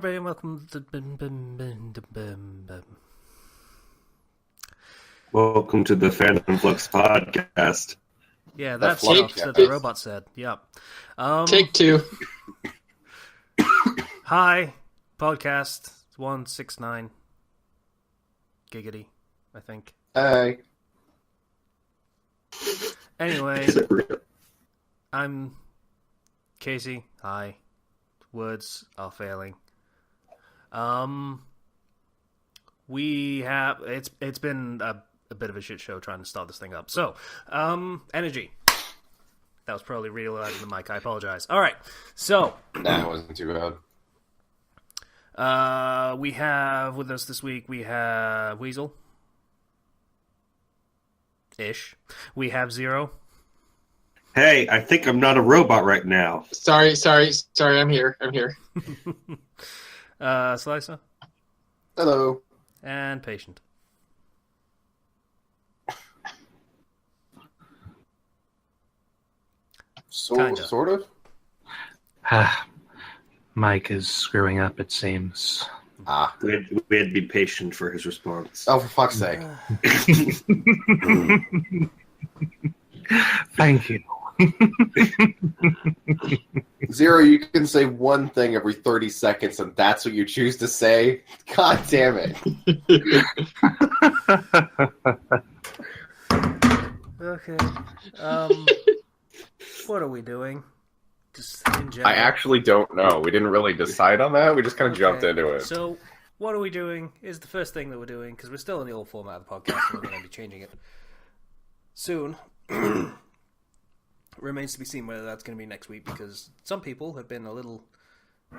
everybody, and welcome to Welcome to the Fandom Flux podcast. Yeah, that's stuff that the robot said. Yep. Take two. Hi, podcast 169. Giggity, I think. Hey. Anyway, I'm Casey. Hi. Words are failing. We have it's been a bit of a shit show trying to start this thing up. So, energy. That was probably really loud in the mic. I apologize. All right. So, Nah, it wasn't too bad. We have with us this week. We have Weasel. Ish. We have Zero. Hey, I think I'm not a robot right now. Sorry, I'm here. Slicer. Hello. And Patient. Sort of? Mike is screwing up, it seems. We had to be patient for his response. Oh, for fuck's sake. Thank you. Zero, you can say one thing every 30 seconds, and that's what you choose to say? God damn it. Okay. What are we doing? Just in general. I actually don't know. We didn't really decide on that. We just kind of jumped into it. So, what are we doing is the first thing that we're doing, because we're still in the old format of the podcast, and we're going to be changing it soon. Remains to be seen whether that's going to be next week, because some people have been a little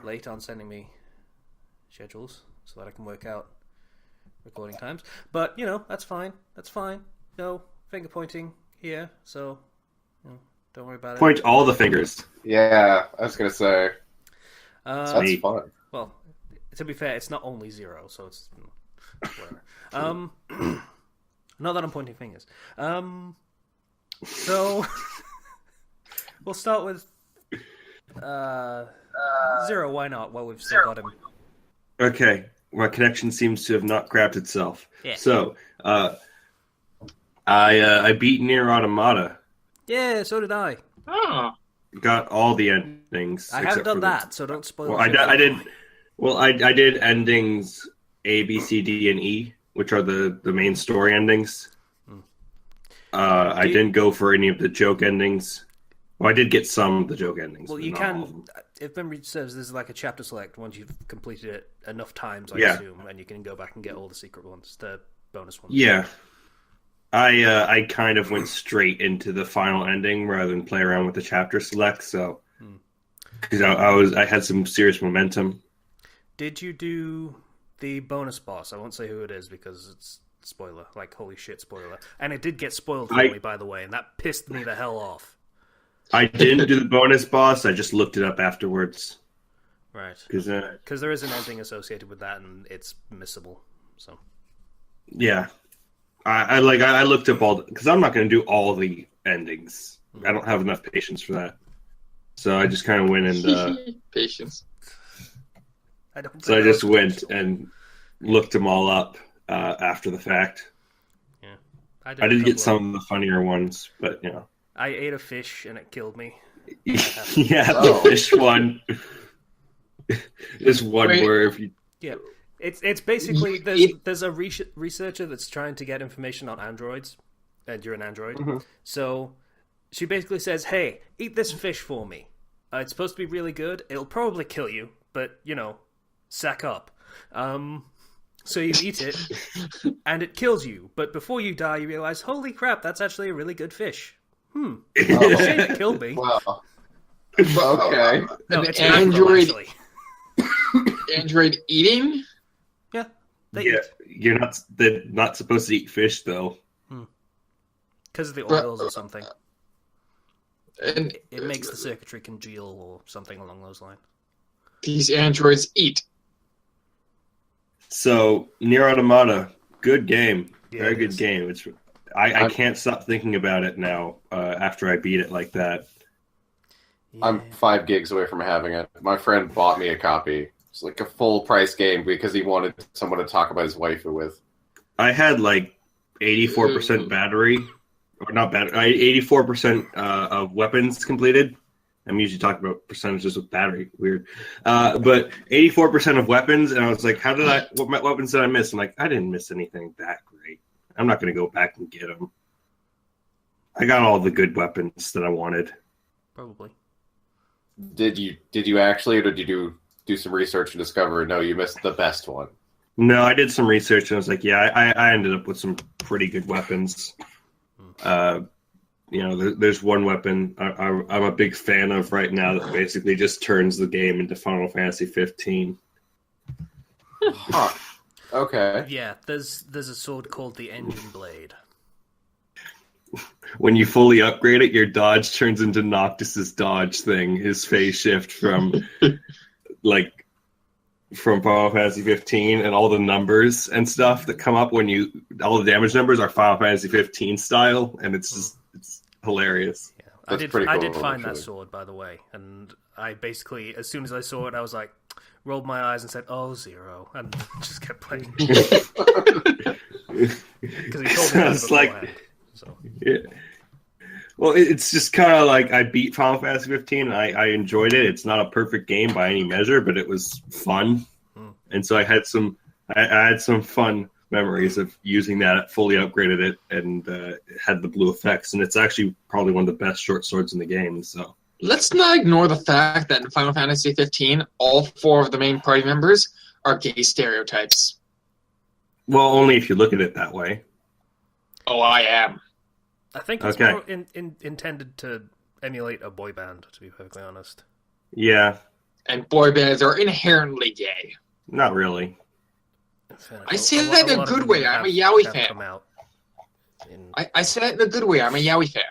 late on sending me schedules so that I can work out recording times. But, that's fine. That's fine. No finger pointing here, so don't worry about it. Point all the fingers. Yeah, I was going to say. That's fun. Well, to be fair, it's not only Zero, so it's whatever. Not that I'm pointing fingers. So we'll start with Zero. Why not? Well, we've still got him. Okay, my connection seems to have not grabbed itself. Yeah. So, I beat Nier Automata. Yeah, so did I. Oh. Got all the endings. I haven't done that, so don't spoil. Well, I did. Well, I did endings A, B, C, D, and E, which are the main story endings. I didn't go for any of the joke endings. Well, I did get some of the joke endings. Well, you can, if memory serves, there's like a chapter select once you've completed it enough times, I assume, and you can go back and get all the secret ones, the bonus ones. Yeah. I kind of went straight into the final ending rather than play around with the chapter select, so because I had some serious momentum. Did you do the bonus boss? I won't say who it is because it's spoiler, like holy shit spoiler. And it did get spoiled for me, by the way, and that pissed me the hell off. I didn't do the bonus boss, I just looked it up afterwards. Right. Because there is an ending associated with that, and it's missable. So. Yeah. I looked up all, because I'm not going to do all the endings. I don't have enough patience for that. So I just kind of went and... Patience. I just went and looked them all up after the fact. Yeah. I did get some of the funnier ones, but, I ate a fish and it killed me. Yeah, the fish one is one where if you... Yeah. It's basically, there's a researcher that's trying to get information on androids, and you're an android. Mm-hmm. So she basically says, hey, eat this fish for me. It's supposed to be really good. It'll probably kill you, but, sack up. So you eat it, and it kills you. But before you die, you realize, holy crap, that's actually a really good fish. Shame it killed me. Wow. Okay. No, it's Android. Actually. Android eating? Yeah. You're not supposed to eat fish, though. Because of the oils or something. And it makes the circuitry congeal or something along those lines. These androids eat. So, Nier Automata, good game. Yeah, Very good game. I can't stop thinking about it now after I beat it like that. I'm 5 gigs away from having it. My friend bought me a copy, It's like a full price game because he wanted someone to talk about his waifu with. I had like 84% battery, or not battery, 84% of weapons completed. I'm usually talking about percentages with battery. Weird. But 84% of weapons, and I was like, what weapons did I miss? I'm like, I didn't miss anything that great. I'm not going to go back and get them. I got all the good weapons that I wanted. Probably. Did you actually, or did you do some research and discover, no, you missed the best one? No, I did some research, and I was like, yeah, I ended up with some pretty good weapons. There's one weapon I'm a big fan of right now that basically just turns the game into Final Fantasy 15. Huh. Okay. Yeah, there's a sword called the Engine Blade. When you fully upgrade it, your dodge turns into Noctis's dodge thing, his phase shift from Final Fantasy 15, and all the numbers and stuff that come up all the damage numbers are Final Fantasy 15 style, and it's hilarious. Yeah. I did find that sword, by the way, and I basically, as soon as I saw it, I was like, rolled my eyes and said, "Oh, 0," and just kept playing. Because he told me that beforehand. So. Yeah. Well, it's just kind of like I beat Final Fantasy 15, and I enjoyed it. It's not a perfect game by any measure, but it was fun, and so I had some fun memories of using that, fully upgraded it, and had the blue effects, and it's actually probably one of the best short swords in the game. So let's not ignore the fact that in Final Fantasy 15, all 4 of the main party members are gay stereotypes. Well, only if you look at it that way. Oh, I am. I think it's more intended to emulate a boy band, to be perfectly honest. Yeah. And boy bands are inherently gay. Not really. I say that in a good way. I'm a yaoi fan. I say that in a good way. I'm a yaoi fan.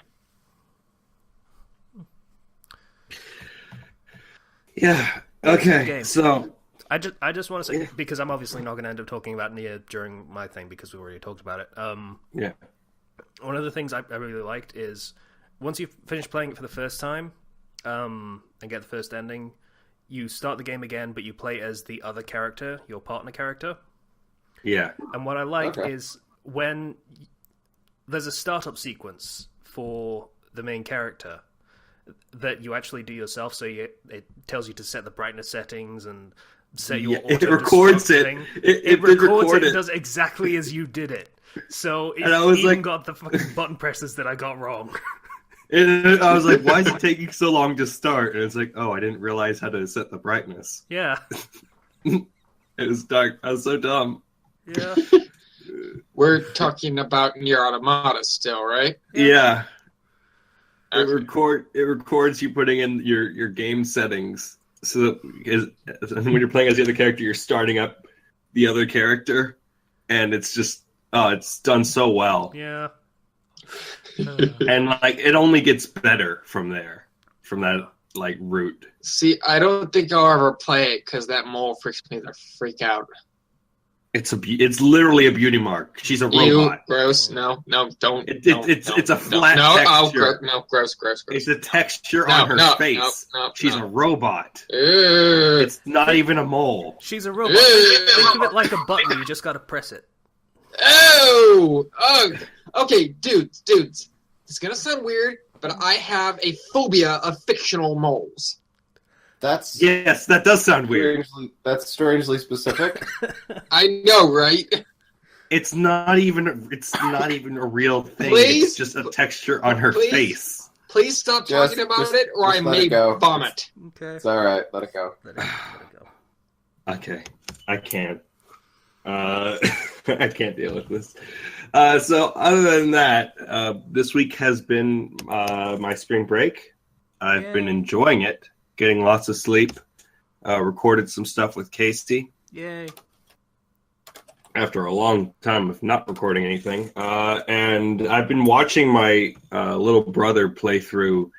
Yeah. Okay. So I just want to say, because I'm obviously not going to end up talking about Nier during my thing because we already talked about it. Yeah. One of the things I really liked is once you finish playing it for the first time and get the first ending, you start the game again, but you play as the other character, your partner character. Yeah. And what I like is when there's a startup sequence for the main character that you actually do yourself, so it tells you to set the brightness settings and set your auto. It records it. It records it. It does exactly as you did it. So it even got the fucking button presses that I got wrong. And I was like, why is it taking so long to start? And it's like, oh, I didn't realize how to set the brightness. Yeah. It was dark. I was so dumb. Yeah. We're talking about Nier Automata still, right? Yeah. It records you putting in your game settings, so that when you're playing as the other character, you're starting up the other character, and it's just it's done so well. Yeah. And it only gets better from there, from that route. See, I don't think I'll ever play it because that mole freaks me the freak out. It's literally a beauty mark. She's a robot. Gross. No, don't. It's a flat texture. Gross. It's a texture on her face. She's a robot. Ew. It's not even a mole. She's a robot. Think of it like a button. You just got to press it. Oh, okay, dudes. It's gonna sound weird, but I have a phobia of fictional moles. Yes, that does sound weird. That's strangely specific. I know, right? It's not even a real thing. Please? It's just a texture on her face. Please stop talking about it, or I may vomit. Okay. It's all right. Let it go. Let it go. Okay, I can't. I can't deal with this. So other than that, this week has been my spring break. I've been enjoying it, getting lots of sleep, recorded some stuff with Casey. Yay. After a long time of not recording anything. And I've been watching my little brother play through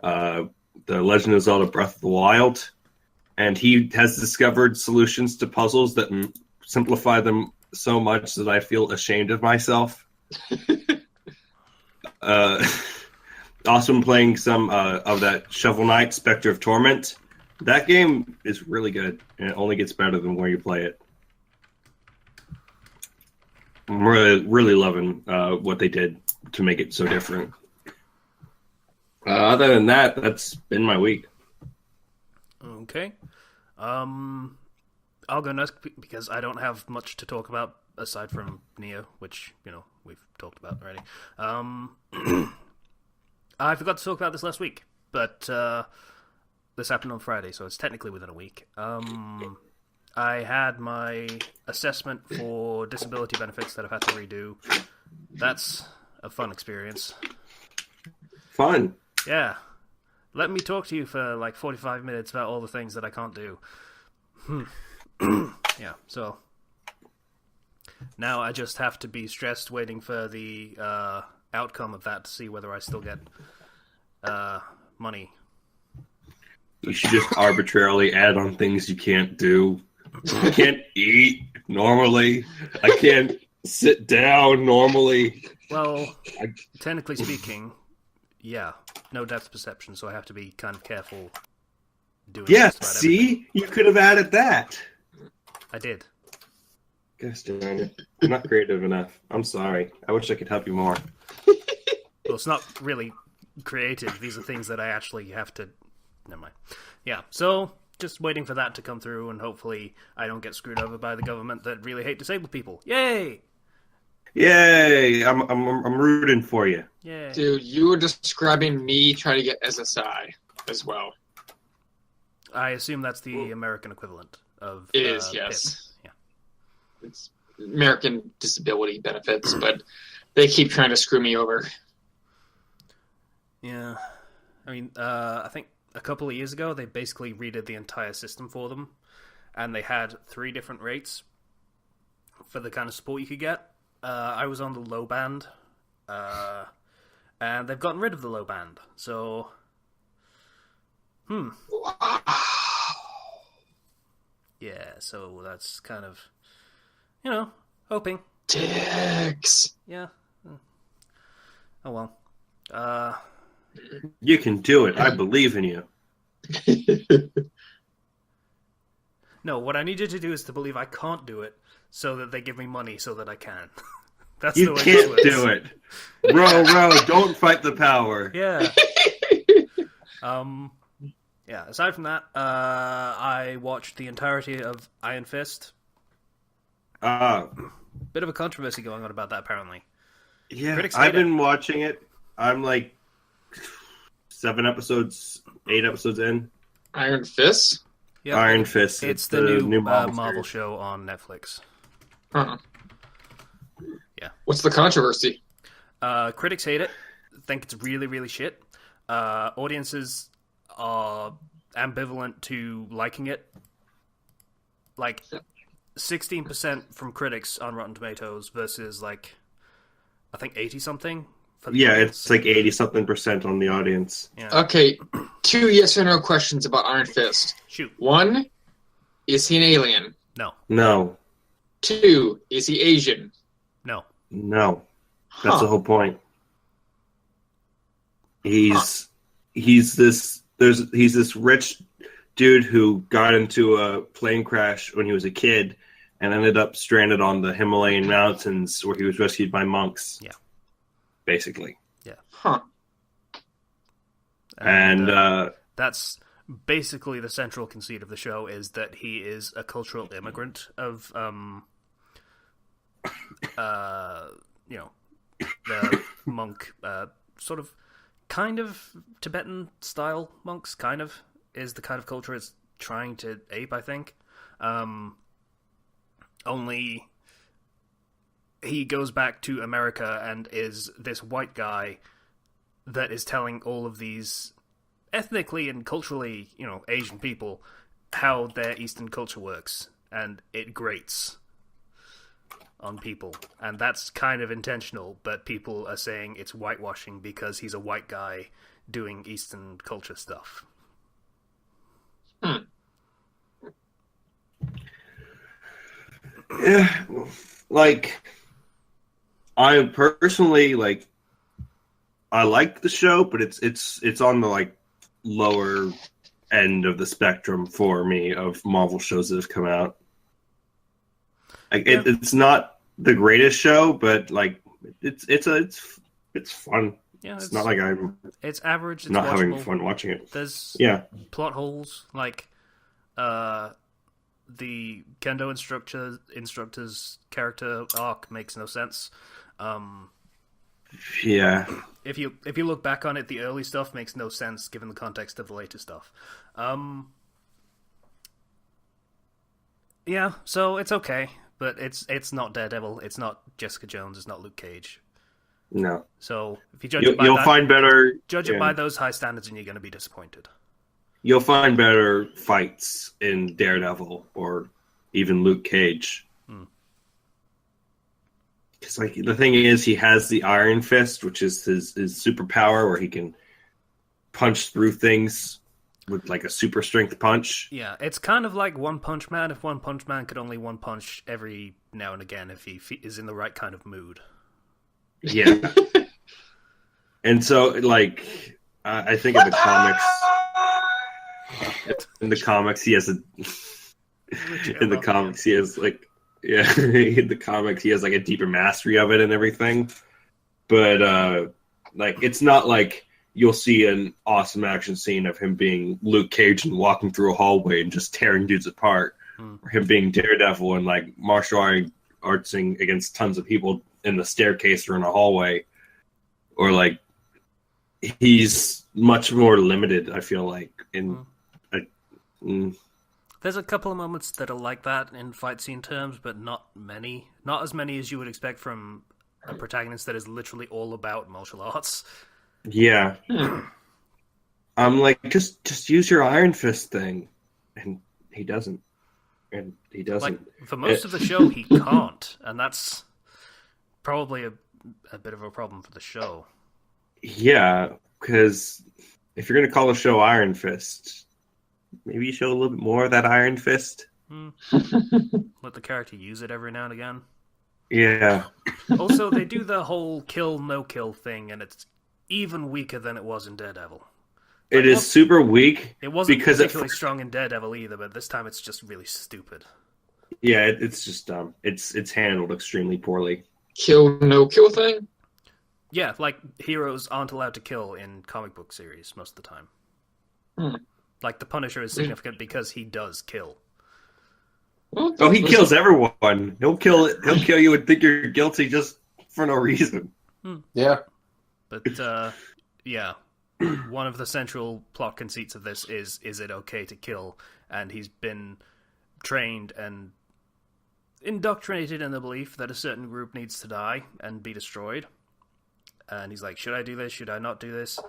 The Legend of Zelda Breath of the Wild. And he has discovered solutions to puzzles that simplify them so much that I feel ashamed of myself. Also been playing some of that Shovel Knight, Spectre of Torment. That game is really good, and it only gets better the more you play it. I'm really loving what they did to make it so different. Other than that, that's been my week. Okay. I'll go next because I don't have much to talk about aside from Nier, which, we've talked about already. I forgot to talk about this last week, but this happened on Friday, so it's technically within a week. I had my assessment for disability benefits that I've had to redo. That's a fun experience. Fun. Yeah. Let me talk to you for like 45 minutes about all the things that I can't do. Yeah, so now I just have to be stressed waiting for the outcome of that to see whether I still get money. You should just arbitrarily add on things you can't do. I can't eat normally. I can't sit down normally. Well, technically speaking, yeah, no depth perception, so I have to be kind of careful doing Yeah, just about see? everything. You could have added that. I did. Gosh darn it. I'm not creative enough. I'm sorry. I wish I could help you more. Well, it's not really creative. These are things that I actually have to... Never mind. Yeah, so just waiting for that to come through, and hopefully I don't get screwed over by the government that really hate disabled people. Yay! Yay! I'm rooting for you. Yay. Dude, you were describing me trying to get SSI as well. I assume that's the American equivalent of It is, yes. PIP. Yeah. It's American disability benefits, but they keep trying to screw me over. Yeah. I mean, I think a couple of years ago, they basically redid the entire system for them, and they had 3 different rates for the kind of support you could get. I was on the low band, and they've gotten rid of the low band, so... Yeah, so that's kind of, hoping. Dicks. Yeah. Oh well. You can do it. I believe in you. No, what I need you to do is to believe I can't do it, so that they give me money so that I can. That's You the way can't this do works. it. Row, don't fight the power. Yeah. Yeah, aside from that, I watched the entirety of Iron Fist. Bit of a controversy going on about that, apparently. Yeah, Critics hate I've been watching it. I'm like 8 episodes in. Iron Fist? Yep. Iron Fist. It's the new Marvel Marvel series. show on Netflix. Huh. Yeah. What's the controversy? Critics hate it. Think it's really, really shit. Audiences are ambivalent to liking it. Like 16% from critics on Rotten Tomatoes versus I think 80-something for the audience. It's like 80-something% on the audience. Yeah. Okay, 2 yes or no questions about Iron Fist. Shoot. 1, is he an alien? No. No. 2, is he Asian? No. That's the whole point. He's this rich dude who got into a plane crash when he was a kid and ended up stranded on the Himalayan mountains where he was rescued by monks. Yeah. Basically. Yeah. Huh. And that's basically the central conceit of the show, is that he is a cultural immigrant of the monk sort of kind of Tibetan style monks, kind of is the kind of culture it's trying to ape, I think. Only he goes back to America and is this white guy that is telling all of these ethnically and culturally, Asian people how their Eastern culture works, and it grates on people, and that's kind of intentional, but people are saying it's whitewashing because he's a white guy doing Eastern culture stuff. yeah, I personally I like the show, but it's on the lower end of the spectrum for me of Marvel shows that have come out. Like it's not the greatest show, but like it's fun. Yeah, it's not like it's average. It's not watchable. having fun watching it. There's plot holes like the kendo instructor's character arc makes no sense. Yeah. If you look back on it, the early stuff makes no sense given the context of the later stuff. Yeah, so it's okay, but it's not Daredevil, it's not Jessica Jones, it's not Luke Cage. No. So if you judge it by that, find better. Judge it by those high standards, and you're going to be disappointed. You'll find better fights in Daredevil or even Luke Cage. Because like the thing is, he has the Iron Fist, which is his superpower, where he can punch through things with like a super strength punch. Yeah, it's kind of like One Punch Man. If One Punch Man could only one punch every now and again, if he is in the right kind of mood. Yeah. And so, like, I think in the comics, he has in the comics, he has like. Yeah, in the comics, he has like a deeper mastery of it and everything. But like, it's not like you'll see an awesome action scene of him being Luke Cage and walking through a hallway and just tearing dudes apart, or him being Daredevil and like martial artsing against tons of people in the staircase or in a hallway, or like he's much more limited. I feel like There's a couple of moments that are like that in fight scene terms, but not many. Not as many as you would expect from a protagonist that is literally all about martial arts. Yeah. I'm like, just use your Iron Fist thing. And he doesn't. And he doesn't. Like, for most of the show, he can't. And that's probably a bit of a problem for the show. Yeah, because if you're going to call the show Iron Fist, maybe you show a little bit more of that Iron Fist. Let the character use it every now and again. Yeah. Also, they do the whole kill, no kill thing, and it's even weaker than it was in Daredevil. It is super weak. It wasn't particularly strong in Daredevil either, but this time it's just really stupid. Yeah, it's just dumb. It's handled extremely poorly. Kill, no kill thing? Yeah, like heroes aren't allowed to kill in comic book series most of the time. Like the Punisher is significant because he does kill. Oh, he kills everyone. He'll kill you and think you're guilty just for no reason. Yeah. But yeah, one of the central plot conceits of this is it okay to kill? And he's been trained and indoctrinated in the belief that a certain group needs to die and be destroyed. And he's like, should I do this? Should I not do this?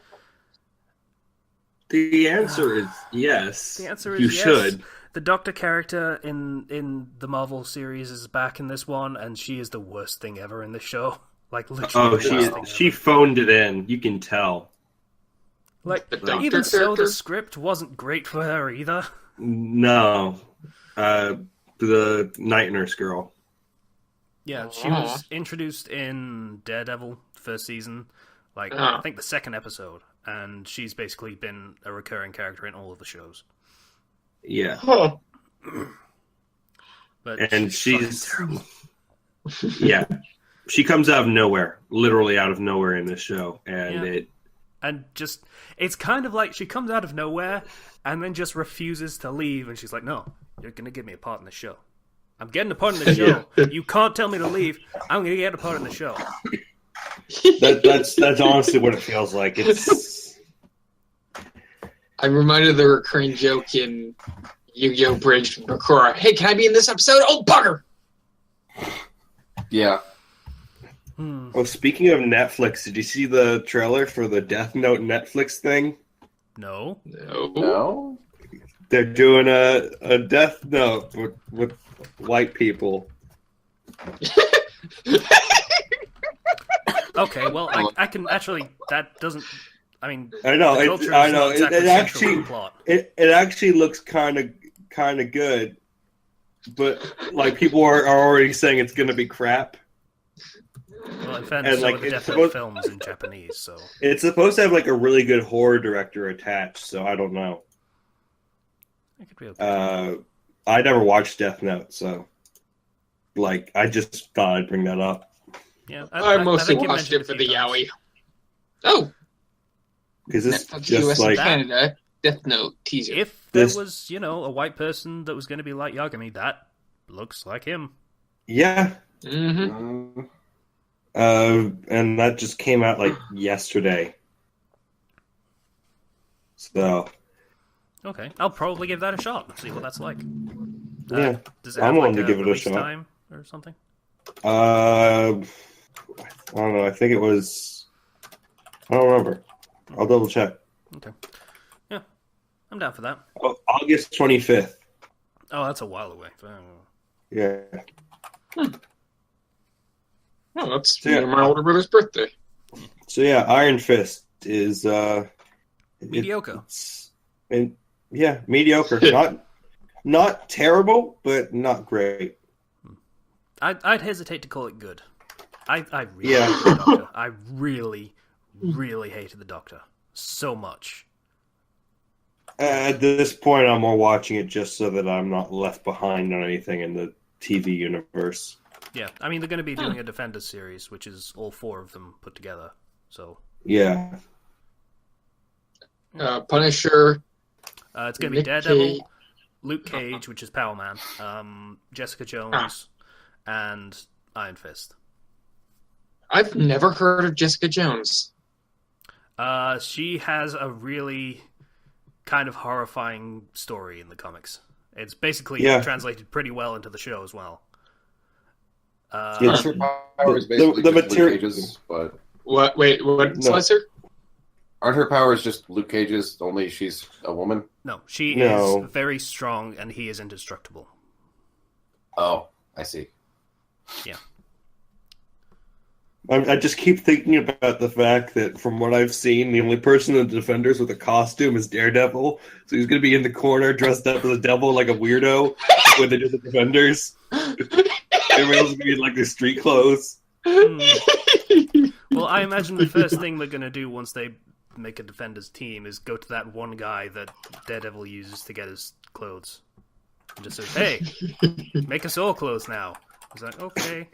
The answer is yes. The answer is you yes. should. The Doctor character in the Marvel series is back in this one, and she is the worst thing ever in the show. Like, literally she phoned it in. You can tell. Like, the even so, character? the script wasn't great for her either. No. The night nurse girl. Yeah, she was introduced in Daredevil first season, like I think the second episode, and she's basically been a recurring character in all of the shows. Yeah. Huh. But she's yeah. She comes out of nowhere, literally out of nowhere in this show, and it's kind of like she comes out of nowhere and then just refuses to leave, and she's like, "No, you're gonna give me a part in the show. I'm getting a part in the show. You can't tell me to leave. I'm gonna get a part in the show." That's honestly what it feels like. It's. I'm reminded of the recurring joke in Yu-Gi-Oh! Bridge from Bakura. Hey, can I be in this episode? Oh, bugger! Yeah. Oh, speaking of Netflix, did you see the trailer for the Death Note Netflix thing? No. No? They're doing a Death Note with white people. Okay, well, I can actually. That doesn't. I mean, I know. I know. It actually looks kind of good, but like people are already saying it's going to be crap. Well, in fairness, like, the Death Note films in Japanese, so it's supposed to have like a really good horror director attached. So I don't know. It could be okay. I never watched Death Note, so like I just thought I'd bring that up. Yeah, I mostly think you watched mentioned it for a the few times. yaoi. Oh, Because it's Netflix just US like and Canada Death Note teaser. If there This- was, a white person that was going to be like Yagami, that looks like him. yeah, Mm-hmm. and that just came out like yesterday. So Okay, I'll probably give that a shot and see what that's like. yeah, Does it I'm have willing like to give it a release shot. time or something? I don't know. I think it was. I don't remember. I'll double check. Okay. Yeah, I'm down for that. Oh, August 25th. Oh, that's a while away. Yeah. Oh, that's Yeah. my older brother's birthday. So yeah, Iron Fist is Mediocre. mediocre. not terrible, but not great. I'd hesitate to call it good. I really Yeah. hated the Doctor. I really, really hated the Doctor. So much. At this point, I'm more watching it just so that I'm not left behind on anything in the TV universe. Yeah, I mean, they're going to be doing a Defenders series, which is all four of them put together. So Yeah. Punisher. it's going to be Nick Daredevil, Cage. Luke Cage, which is Power Man, Jessica Jones, and Iron Fist. I've never heard of Jessica Jones. She has a really kind of horrifying story in the comics. It's basically translated pretty well into the show as well. Yes, her powers basically the just material- Luke Cage's, but What? Wait, what, No. Slicer? aren't her powers just Luke Cage's, only she's a woman? No, she No. is very strong, and he is indestructible. Oh, I see. Yeah. I just keep thinking about the fact that from what I've seen, the only person in the Defenders with a costume is Daredevil. So he's going to be in the corner dressed up as a devil like a weirdo when they do the Defenders. Everyone else is going to be in like their street clothes. Well, I imagine the first thing they're going to do once they make a Defenders team is go to that one guy that Daredevil uses to get his clothes. And just says, hey, make us all clothes now. He's like, okay.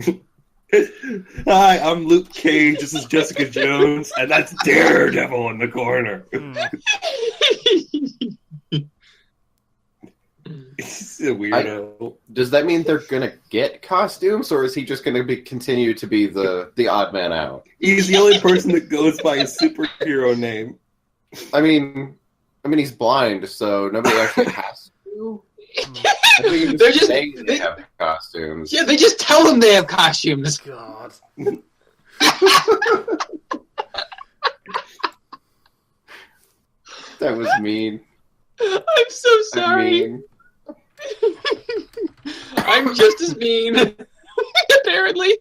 Hi, I'm Luke Cage. This is Jessica Jones, and that's Daredevil in the corner. He's a weirdo. Does that mean they're gonna get costumes, or is he just gonna continue to be the odd man out? He's the only person that goes by his superhero name. I mean, he's blind, so nobody actually has to. I think you They're just- say they have costumes. Yeah, they just tell them they have costumes. God. That was mean. I'm so sorry. Mean. I'm just as mean. Apparently.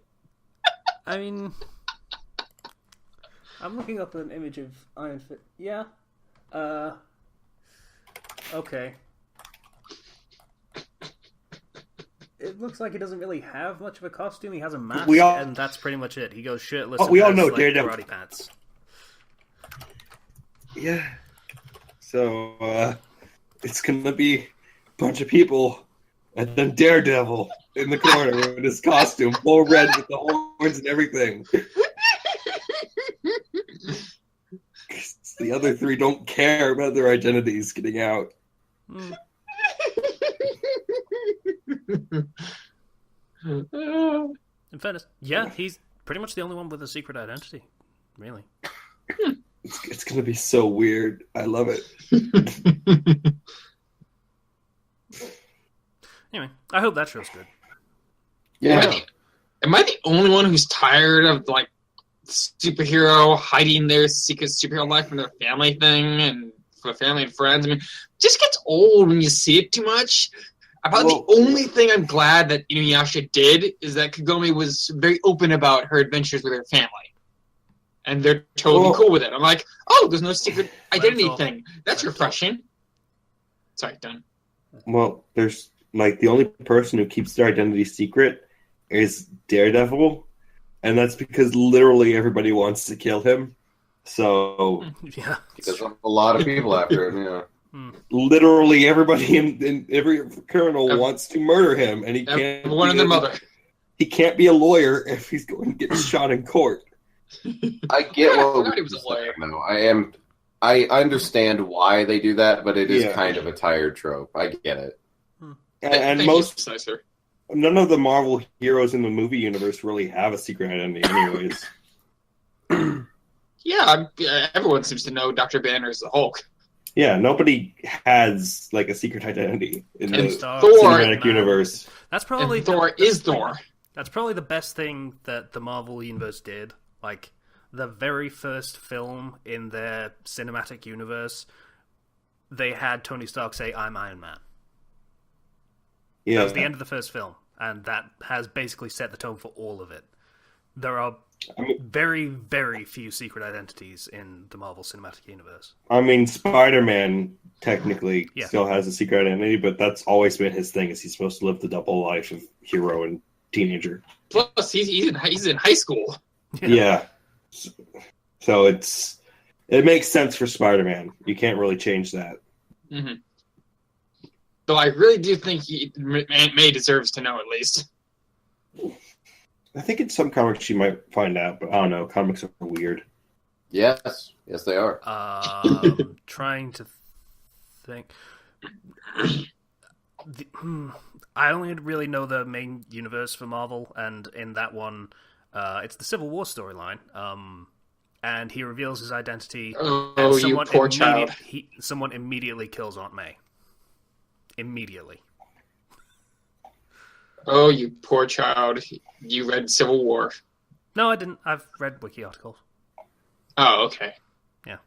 I mean, I'm looking up an image of Iron Fist. Yeah. Okay. It looks like he doesn't really have much of a costume. He has a mask, and that's pretty much it. He goes shirtless. Oh, and we all has, know like, Daredevil. karate pants. Yeah. So, it's gonna be a bunch of people, and then Daredevil in the corner in his costume, full red with the horns and everything. The other three don't care about their identities getting out. In fairness, yeah, he's pretty much the only one with a secret identity. Really. It's gonna be so weird. I love it. Anyway, I hope that show's good. Yeah. Am I the only one who's tired of like superhero hiding their secret superhero life from their family thing and for family and friends? I mean, it just gets old when you see it too much. About the only thing I'm glad that Inuyasha did is that Kagome was very open about her adventures with her family. And they're totally cool with it. I'm like, oh, there's no secret identity thing. That's refreshing. Sorry, done. Well, there's like the only person who keeps their identity secret is Daredevil, and that's because literally everybody wants to kill him. So Yeah. Because a lot of people after him, yeah. literally everybody in every criminal wants to murder him, and he can't. One of their mother. He can't be a lawyer if he's going to get shot in court. I get what he was a lawyer. No, I understand why they do that, but it is kind of a tired trope. I get it. And none of the Marvel heroes in the movie universe really have a secret identity, anyways. Yeah, everyone seems to know Dr. Banner is the Hulk. Yeah, nobody has like a secret identity in the Thor, cinematic universe. That's probably Thor is Thor. That's probably the best thing that the Marvel universe did. Like, the very first film in their cinematic universe, they had Tony Stark say, "I'm Iron Man." Yeah. That was the end of the first film, and that has basically set the tone for all of it. There are very, very few secret identities in the Marvel Cinematic Universe. I mean, Spider-Man technically still has a secret identity, but that's always been his thing, is he's supposed to live the double life of hero and teenager. Plus, he's in high school. Yeah. So it makes sense for Spider-Man. You can't really change that. Mm-hmm. Though I really do think Aunt May deserves to know, at least. I think in some comics you might find out, but I don't know. Comics are weird. Yes, they are. Trying to think. I only really know the main universe for Marvel, and in that one, it's the Civil War storyline. And he reveals his identity. Oh, you poor child! Someone immediately kills Aunt May. Immediately. Oh, you poor child! You read Civil War? No, I didn't. I've read wiki articles. Oh, okay. Yeah.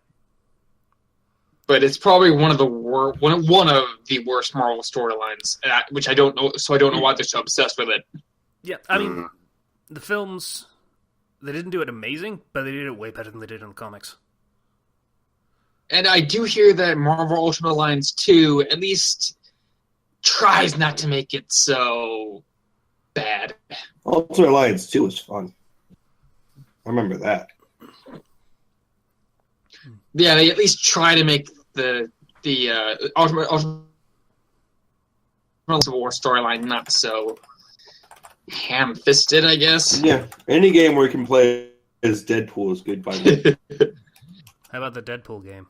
But it's probably one of the worst Marvel storylines, which I don't know. So I don't know why they're so obsessed with it. Yeah, I mean, the films, they didn't do it amazing, but they did it way better than they did in the comics. And I do hear that Marvel Ultimate Alliance 2 at least tries not to make it so bad. Ultimate Alliance 2 was fun. I remember that. Yeah, they at least try to make the Ultimate War storyline not so ham-fisted, I guess. Yeah, any game where you can play as Deadpool is good by me. How about the Deadpool game?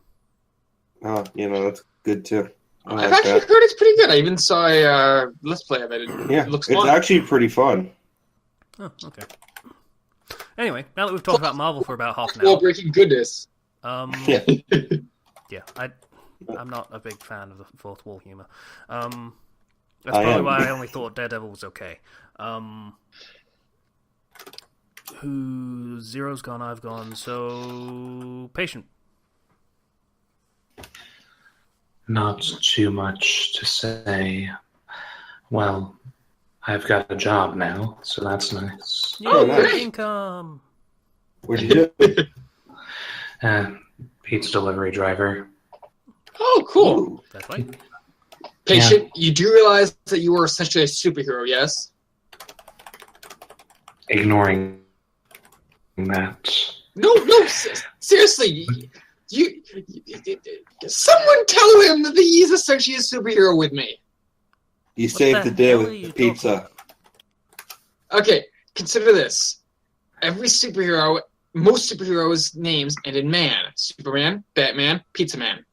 Oh, that's good too. I've actually heard it's pretty good. I even saw a Let's Play of it. It looks fun. It's actually pretty fun. Oh, okay. Anyway, now that we've talked about Marvel for about half an hour... breaking goodness. Yeah. Yeah, I'm not a big fan of the fourth wall humor. That's probably why I only thought Daredevil was okay. Zero's gone, I've gone, so... Patient. Not too much to say. Well, I've got a job now, so that's nice. Yeah, nice. Income! What did you do? Pizza delivery driver. Oh, cool. Ooh. That's right. Patient, you do realize that you are essentially a superhero, yes? Ignoring that. No, seriously. You, someone tell him that he's essentially a superhero with me. You saved the day with the pizza. Okay, consider this. Most superheroes' names end in man. Superman, Batman, Pizza Man.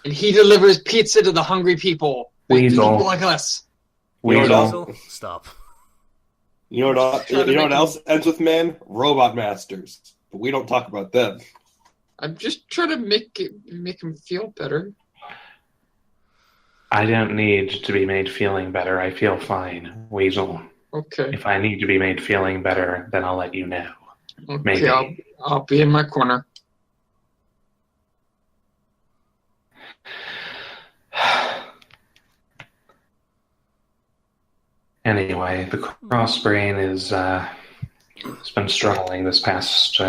And he delivers pizza to the hungry people. Weasel. People like us. Weasel. Stop. You know what else ends with man? Robot masters. But we don't talk about them. I'm just trying to make him feel better. I don't need to be made feeling better. I feel fine, Weasel. Okay. If I need to be made feeling better, then I'll let you know. Okay, Maybe. I'll be in my corner. Anyway, the cross brain has been struggling this past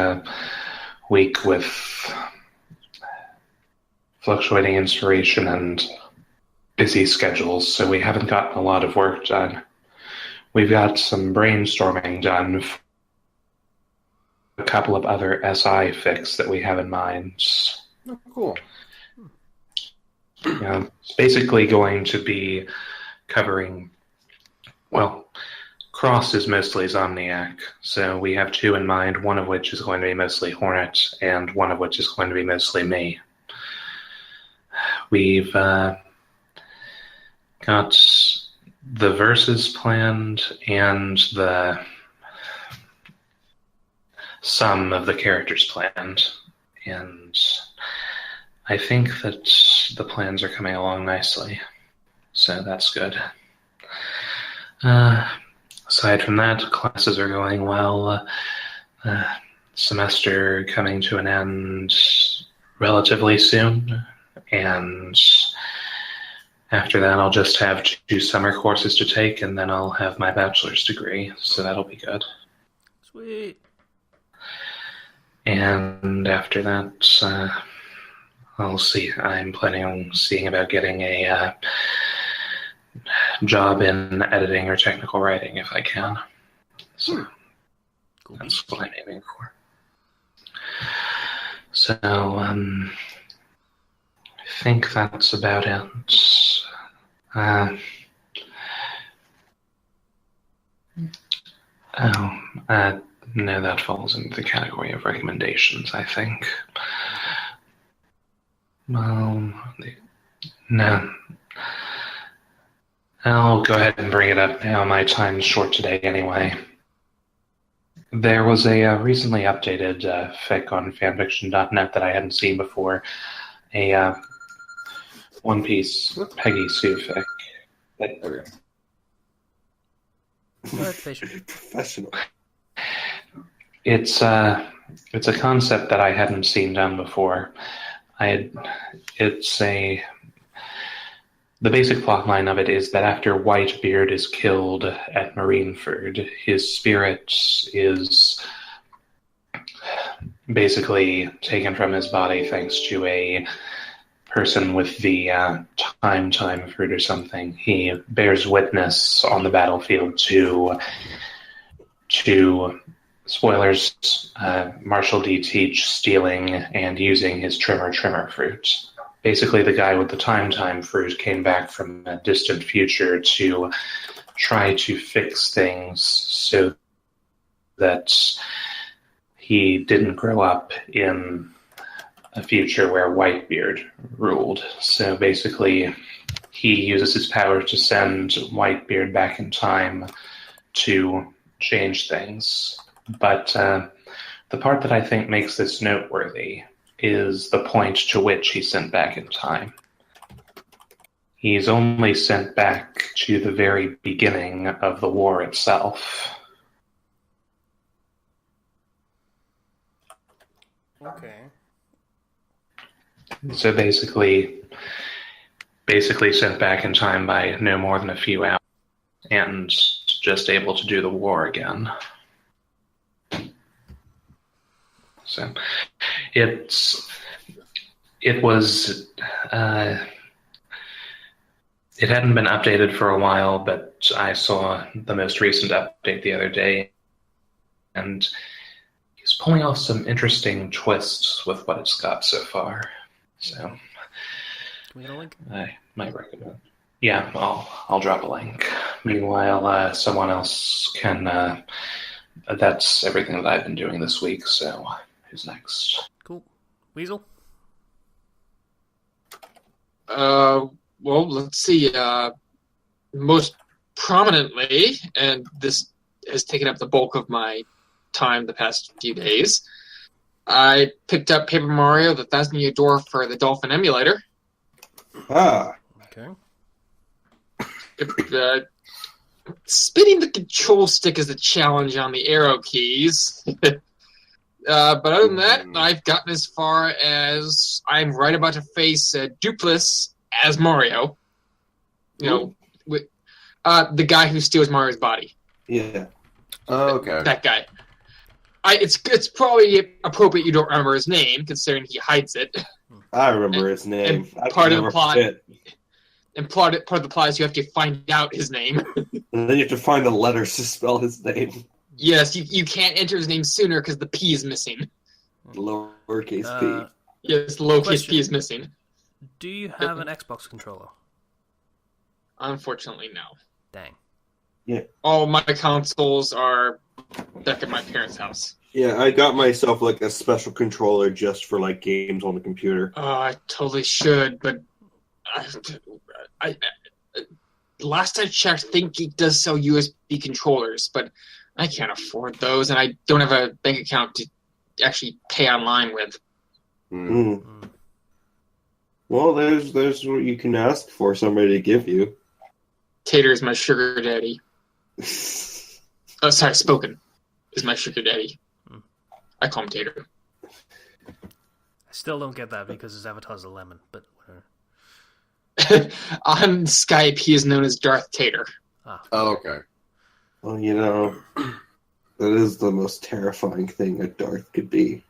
week with fluctuating inspiration and busy schedules, so we haven't gotten a lot of work done. We've got some brainstorming done, a couple of other SI fix that we have in mind. Oh, cool. It's basically going to be covering, well, Cross is mostly Zomniac, so we have two in mind, one of which is going to be mostly Hornet, and one of which is going to be mostly me. We've got the verses planned and some of the characters planned, and I think that the plans are coming along nicely, so that's good. Aside from that, classes are going well. Semester coming to an end relatively soon, and after that I'll just have 2 summer courses to take, and then I'll have my bachelor's degree, so that'll be good. Sweet. And after that, I'll see. I'm planning on seeing about getting a job in editing or technical writing if I can. So Cool. that's what I'm aiming for. So I think that's about it. No, that falls into the category of recommendations, I think. No. I'll go ahead and bring it up now. My time's short today anyway. There was a recently updated fic on fanfiction.net that I hadn't seen before. A One Piece Peggy Sue fic. Professional. It's a concept that I hadn't seen done before. The basic plotline of it is that after Whitebeard is killed at Marineford, his spirit is basically taken from his body thanks to a person with the time fruit or something. He bears witness on the battlefield to spoilers, Marshall D. Teach stealing and using his trimmer fruit. Basically, the guy with the time fruit came back from a distant future to try to fix things so that he didn't grow up in a future where Whitebeard ruled. So basically, he uses his power to send Whitebeard back in time to change things. But the part that I think makes this noteworthy is the point to which he's sent back in time. He's only sent back to the very beginning of the war itself. Okay. So basically sent back in time by no more than a few hours and just able to do the war again. So it hadn't been updated for a while, but I saw the most recent update the other day, and he's pulling off some interesting twists with what it's got so far. So Can we get a link? I might recommend. Yeah, I'll drop a link. Meanwhile, someone else can. That's everything that I've been doing this week. So who's next? Cool. Weasel? Well, let's see. Most prominently, and this has taken up the bulk of my time the past few days, I picked up Paper Mario: The Thousand-Year Door for the Dolphin emulator. Ah. Okay. Spinning the control stick is a challenge on the arrow keys. But other than that, I've gotten as far as I'm right about to face Dupless as Mario. You know, the guy who steals Mario's body. Yeah. Oh, okay. That guy. It's probably appropriate you don't remember his name, considering he hides it. I remember his name. And part of the plot of the plot is you have to find out his name. And then you have to find the letters to spell his name. Yes, you can't enter his name sooner because the P is missing. Lowercase p. Yes, the lowercase p is missing. Do you have an Xbox controller? Unfortunately, no. Dang. Yeah. All my consoles are back at my parents' house. Yeah, I got myself like a special controller just for like games on the computer. I totally should, but I last I checked, ThinkGeek does sell USB controllers, but I can't afford those, and I don't have a bank account to actually pay online with. Well, there's what you can ask for somebody to give you. Tater is my sugar daddy. Oh, sorry, Spoken is my sugar daddy. I call him Tater. I still don't get that because his avatar's a lemon, but whatever. On Skype, he is known as Darth Tater. Oh, okay. Well, you know, that is the most terrifying thing a Darth could be.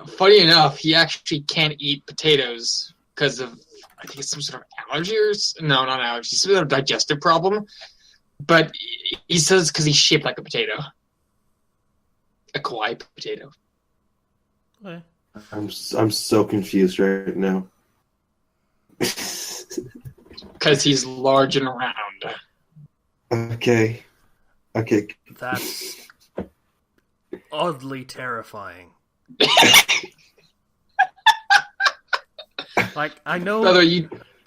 Funny enough, he actually can't eat potatoes because of, I think it's some sort of allergy or... No, not allergy. Some sort of digestive problem. But he says because he's shaped like a potato. A kawaii potato. Okay. I'm so confused right now. Because he's large and round. Okay. That's oddly terrifying. Like, I know Brother,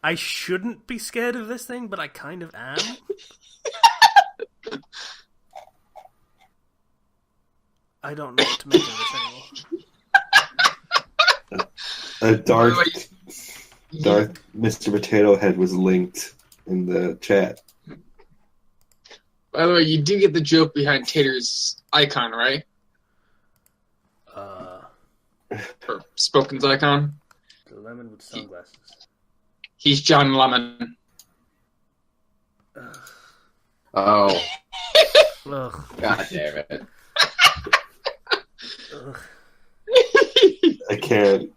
I shouldn't be scared of this thing, but I kind of am. I don't know what to make of this anymore. Darth Mr. Potato Head was linked in the chat. By the way, you do get the joke behind Tater's icon, right? Or Spoken's icon? The lemon with sunglasses. He's John Lemon. Oh. Ugh. God damn it. Ugh. I can't.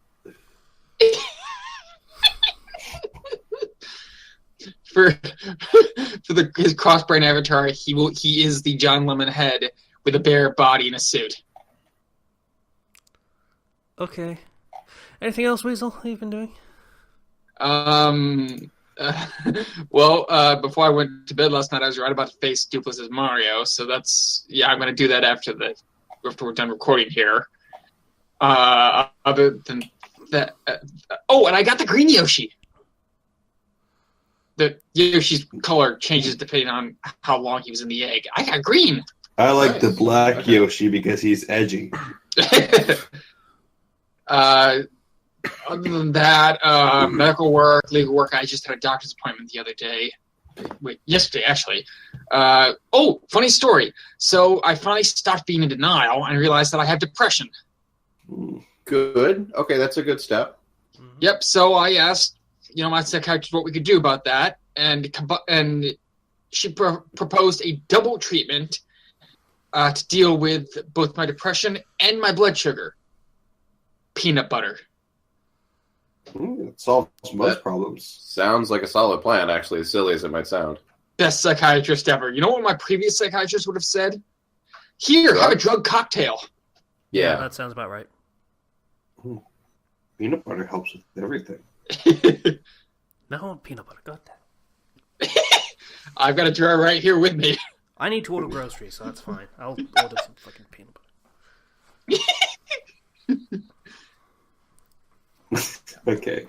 For his cross-brain avatar, he is the John Lemon head with a bare body and a suit. Okay. Anything else, Weasel, you've been doing? Before I went to bed last night, I was right about to face Dupless's Mario, so that's... Yeah, I'm going to do that after we're done recording here. Other than that... and I got the green Yoshi! The Yoshi's color changes depending on how long he was in the egg. I got green! I like the black Yoshi because he's edgy. Other than that, medical work, legal work. I just had a doctor's appointment the other day. Yesterday, actually. Funny story. So I finally stopped being in denial and realized that I have depression. Good. Okay, that's a good step. Yep, so I asked, my psychiatrist what we could do about that, and she proposed a double treatment to deal with both my depression and my blood sugar. Peanut butter. It solves most problems. Sounds like a solid plan, actually, as silly as it might sound. Best psychiatrist ever. You know what my previous psychiatrist would have said? Here, have a drug cocktail. Yeah. That sounds about right. Peanut butter helps with everything. No, peanut butter. God damn. I've got a jar right here with me. I need to order groceries, so that's fine. I'll order some fucking peanut butter. Okay.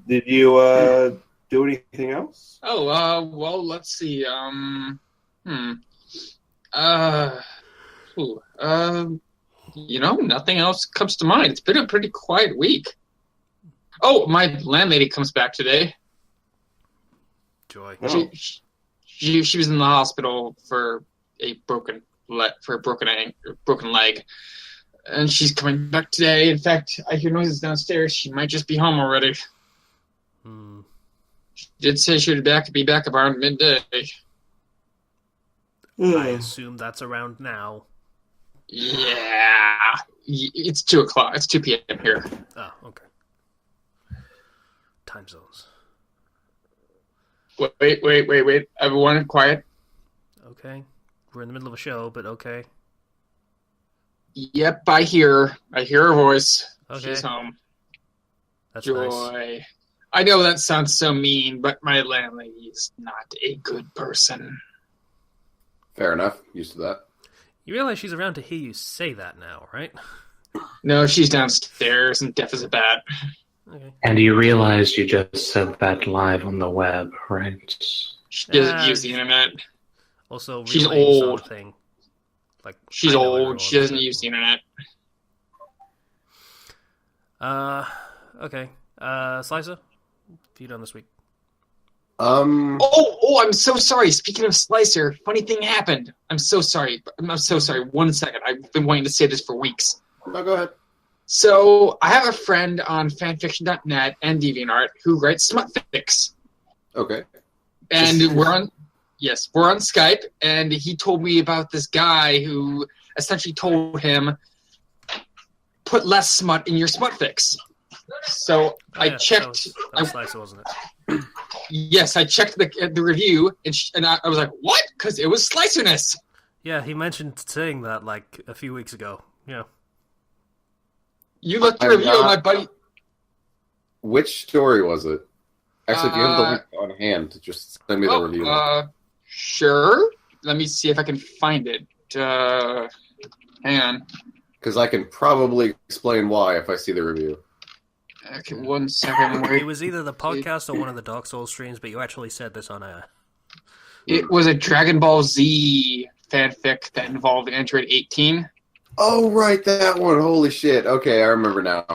Did you do anything else? Let's see. Nothing else comes to mind. It's been a pretty quiet week. Oh, my landlady comes back today. Joy. Oh. She was in the hospital for a broken leg, and she's coming back today. In fact, I hear noises downstairs. She might just be home already. She did say she would be back around midday. I assume that's around now. Yeah, it's 2 o'clock. It's 2 p.m. here. Oh, okay. Time zones. Wait. Everyone, quiet. Okay. We're in the middle of a show, but okay. Yep, I hear her voice. Okay. She's home. That's Joy. nice. I know that sounds so mean, but my landlady is not a good person. Fair enough. Used to that. You realize she's around to hear you say that now, right? No, she's downstairs and deaf as a bat. Okay. And you realize you just said that live on the web, right? She doesn't use the internet. Also, She's relays old. Thing. Like, She's I know old. everyone, She doesn't but- use the internet. Okay. Slicer? What have you done this week? Oh, I'm so sorry. Speaking of Slicer, funny thing happened. I'm so sorry. 1 second. I've been wanting to say this for weeks. No, go ahead. So, I have a friend on fanfiction.net and DeviantArt who writes smut fics. Okay. And we're on Skype, and he told me about this guy who essentially told him, put less smut in your smut fics. So I checked. That was Slicer, wasn't it? Yes, I checked the review, and I was like, what? Because it was Slicerness. Yeah, he mentioned saying that like a few weeks ago. Yeah. You looked the I'm review of my not- buddy. Which story was it? Actually, if you have the link on hand, just send me the review. Sure. Let me see if I can find it. Hang on. Because I can probably explain why if I see the review. Okay, 1 second. It was either the podcast or one of the Dark Souls streams, but you actually said this on air. It was a Dragon Ball Z fanfic that involved Android 18. Oh, right, that one. Holy shit. Okay, I remember now.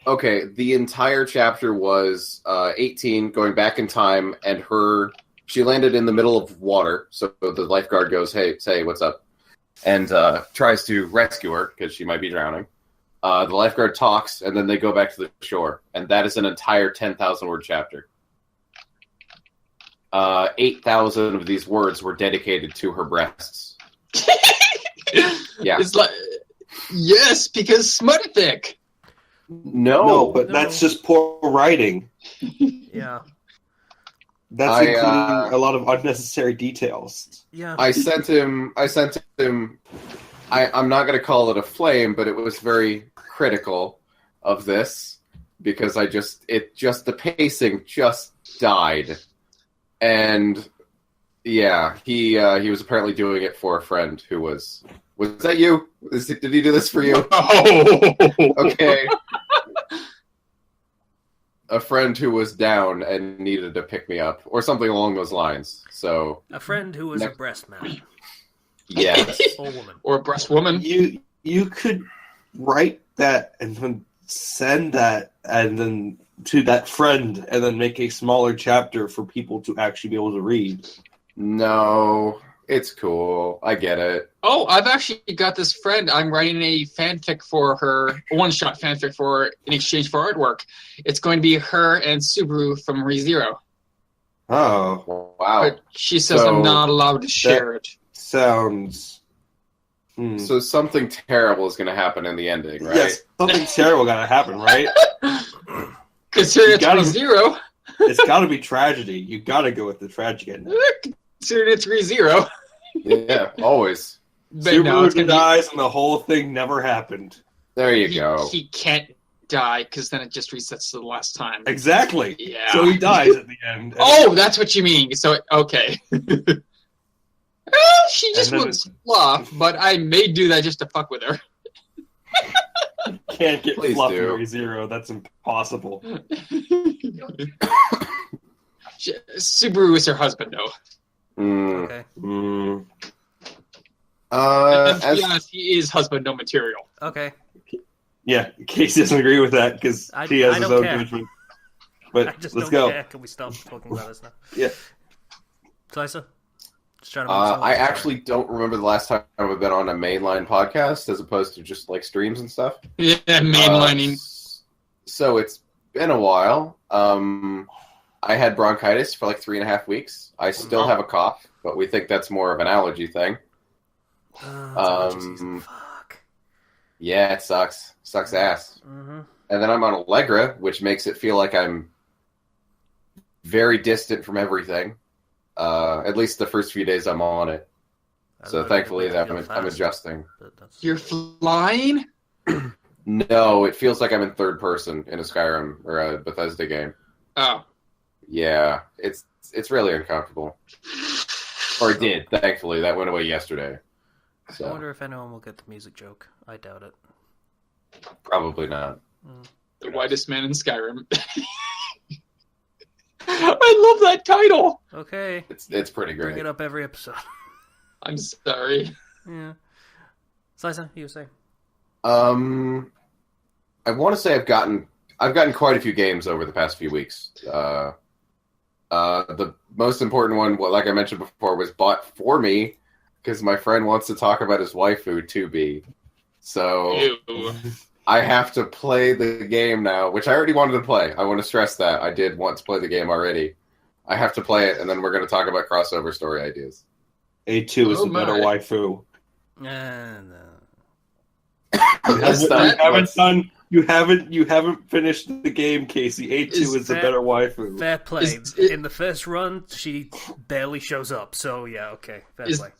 Okay, the entire chapter was 18 going back in time, and she landed in the middle of water, so the lifeguard goes, hey, what's up? And tries to rescue her, because she might be drowning. The lifeguard talks, and then they go back to the shore, and that is an entire 10,000-word chapter. 8,000 of these words were dedicated to her breasts. Yeah. It's like, yes, because smutfic. No, but that's just poor writing. Yeah. That's including a lot of unnecessary details. Yeah. I sent him. I'm not going to call it a flame, but it was very critical of this because the pacing just died, and yeah, he was apparently doing it for a friend who was that you? Did he do this for you? Oh. Okay. A friend who was down and needed to pick me up, or something along those lines. So A friend who was a breast man. yes. Or woman. Or a breast woman. You could write that and then send that and then to that friend and then make a smaller chapter for people to actually be able to read. No, it's cool. I get it. Oh, I've actually got this friend. I'm writing a fanfic for her, a one-shot fanfic for her in exchange for artwork. It's going to be her and Subaru from ReZero. Oh, Wow. But she says So I'm not allowed to share it. sounds. So something terrible is going to happen in the ending, right? Yes, something terrible gotta happen, right? Considering it's gotta- ReZero. It's gotta be tragedy. You gotta go with the tragic ending. Considering it's ReZero. Yeah, always. But no, it's Subaru gonna dies and the whole thing never happened. There you be, go. he can't die because then it just resets to the last time. Exactly. Yeah. So he dies at the end. Oh, that's what you mean. So, okay. She just And then wouldn't fluff, but I may do that just to fuck with her. Can't get Please fluff do. in ReZero. That's impossible. Subaru is her husband, though. Mm. Okay. Mm. And to be As honest, he is husband no material. Okay. Yeah, Casey doesn't agree with that because I- he has I his don't own care. judgment. I But just let's don't go. care. Can we stop talking about this now? Yeah. Slicer? Just trying to make someone I sorry. actually don't remember the last time I've been on a mainline podcast as opposed to just like streams and stuff. Yeah, mainlining. So it's been a while. I had bronchitis for like 3.5 weeks. I still have a cough, but we think that's more of an allergy thing. It's allergy season. Fuck. Yeah, it sucks. Sucks ass. Mm-hmm. And then I'm on Allegra, which makes it feel like I'm very distant from everything. At least the first few days I'm on it. So thankfully I'm adjusting. That's... You're flying? No, it feels like I'm in third person in a Skyrim or a Bethesda game. Oh. Yeah, it's really uncomfortable. Or it did, thankfully. That went away yesterday. So. I wonder if anyone will get the music joke. I doubt it. Probably not. The whitest man in Skyrim. I love that title! Okay. It's pretty great. Bring it up every episode. I'm sorry. Yeah. Slicer, you were saying? I want to say I've gotten quite a few games over the past few weeks. The most important one, like I mentioned before, was bought for me because my friend wants to talk about his waifu 2B. So Ew. I have to play the game now, which I already wanted to play. I want to stress that. I did want to play the game already. I have to play it, and then we're going to talk about crossover story ideas. A2 is a better waifu. No. You haven't finished the game, Casey. A2 is a better waifu. Fair play. In the first run, she barely shows up, so yeah, okay. Fair play.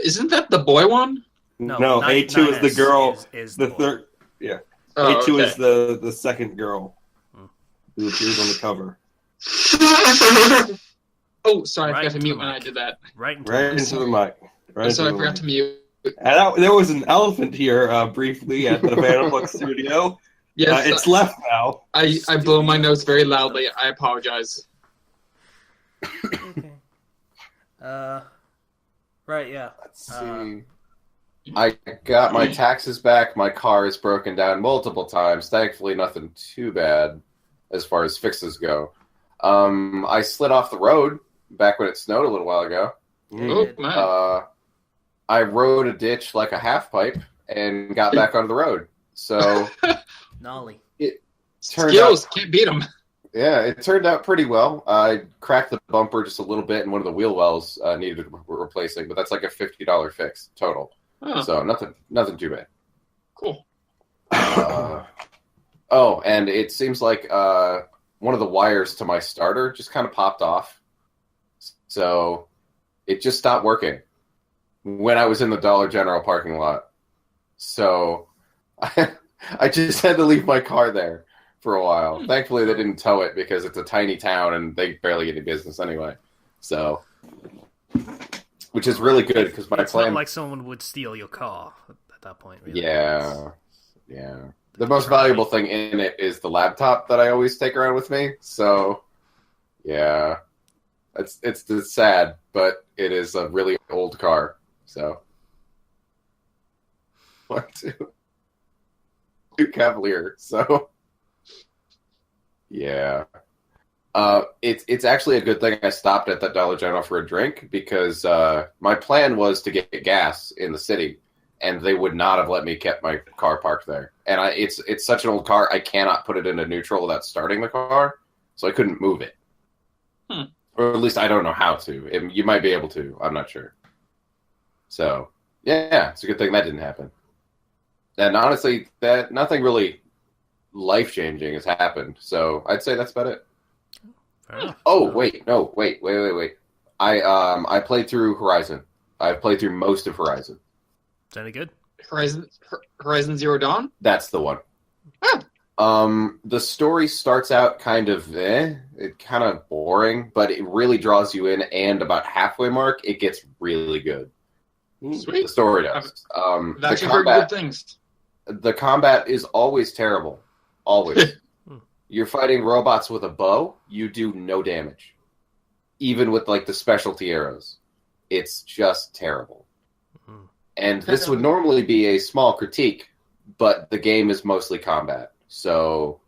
Isn't that the boy one? No, A2 is the girl. Is the the third. Yeah. Oh, A2 okay. is the second girl who appears on the cover. Oh, sorry, I Right forgot to into mute the when I mic. did that. Right into Into the mic. Right Sorry, I into the forgot mic. to mute. And there was an elephant here briefly at the Fandom Flux studio. Yes, It's left now. I blow my nose very loudly. I apologize. Okay. Right, yeah. Let's see. I got my taxes back. My car is broken down multiple times. Thankfully, nothing too bad as far as fixes go. I slid off the road back when it snowed a little while ago. Oh, man. I rode a ditch like a half pipe and got back onto the road. So Nolly. Skills, can't beat them. Yeah, it turned out pretty well. I cracked the bumper just a little bit, and one of the wheel wells needed replacing, but that's like a $50 fix total. Oh, So nothing too bad. cool. And it seems like one of the wires to my starter just kind of popped off. So it just stopped working when I was in the Dollar General parking lot. So I just had to leave my car there for a while. Thankfully, they didn't tow it because it's a tiny town and they barely get any business anyway. So, which is really good because my It's plan. not like someone would steal your car at that point, really. Yeah. The most valuable thing in it is the laptop that I always take around with me. So, yeah, it's sad, but it is a really old car. So, 1, 2 Cavalier. So, yeah. It's actually a good thing I stopped at that Dollar General for a drink because my plan was to get gas in the city, and they would not have let me keep my car parked there. And it's such an old car, I cannot put it into neutral without starting the car, so I couldn't move it. Or at least I don't know how to. You might be able to. I'm not sure. So, yeah, it's a good thing that didn't happen. And honestly, that nothing really life-changing has happened. So I'd say that's about it. Fair enough. Oh, wait. I played through Horizon. I've played through most of Horizon. Is that any good? Horizon Zero Dawn? That's the one. Oh. The story starts out kind of kind of boring, but it really draws you in, and about halfway mark, it gets really good. Sweet. The story does. I've actually heard good things. The combat is always terrible. Always. You're fighting robots with a bow, you do no damage. Even with, like, the specialty arrows. It's just terrible. And this would normally be a small critique, but the game is mostly combat. So,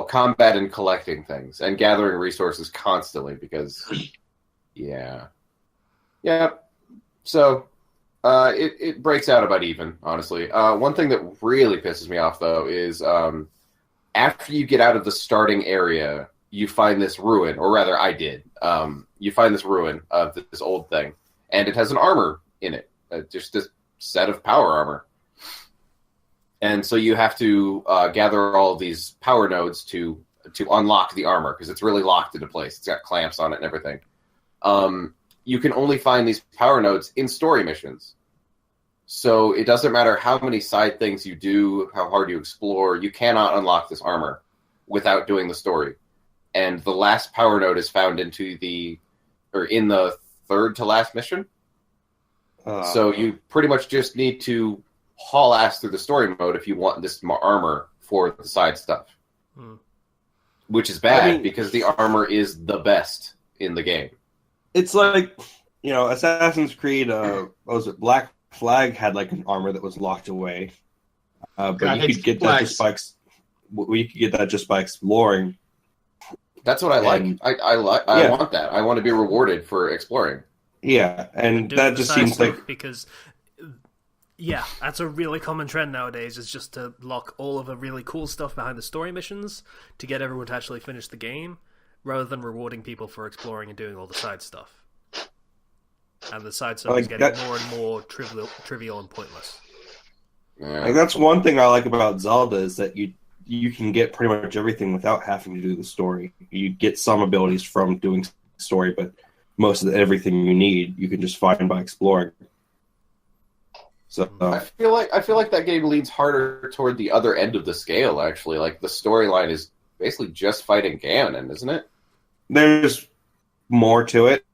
combat and collecting things, and gathering resources constantly, because, yeah. So, it breaks out about even, honestly. One thing that really pisses me off, though, is after you get out of the starting area, you find this ruin, or rather, I did. You find this ruin of this old thing, and it has an armor in it, just this set of power armor. And so you have to gather all of these power nodes to unlock the armor, because it's really locked into place. It's got clamps on it and everything. You can only find these power nodes in story missions. So it doesn't matter how many side things you do, how hard you explore, you cannot unlock this armor without doing the story. And the last power node is found in the third to last mission. So you pretty much just need to haul ass through the story mode if you want this armor for the side stuff. Which is bad because the armor is the best in the game. It's like, Assassin's Creed, what was it, Black Flag had like an armor that was locked away. But you could get that just by exploring. That's what I like. I want that. I want to be rewarded for exploring. Yeah, and that just seems like... Because, that's a really common trend nowadays, is just to lock all of the really cool stuff behind the story missions to get everyone to actually finish the game, rather than rewarding people for exploring and doing all the side stuff. And the side stuff is getting more and more trivial and pointless. Yeah. Like, that's one thing I like about Zelda, is that you can get pretty much everything without having to do the story. You get some abilities from doing story, but most of everything you need you can just find by exploring. So I feel like that game leans harder toward the other end of the scale. Actually, like the storyline is basically just fighting Ganon, isn't it? There's more to it.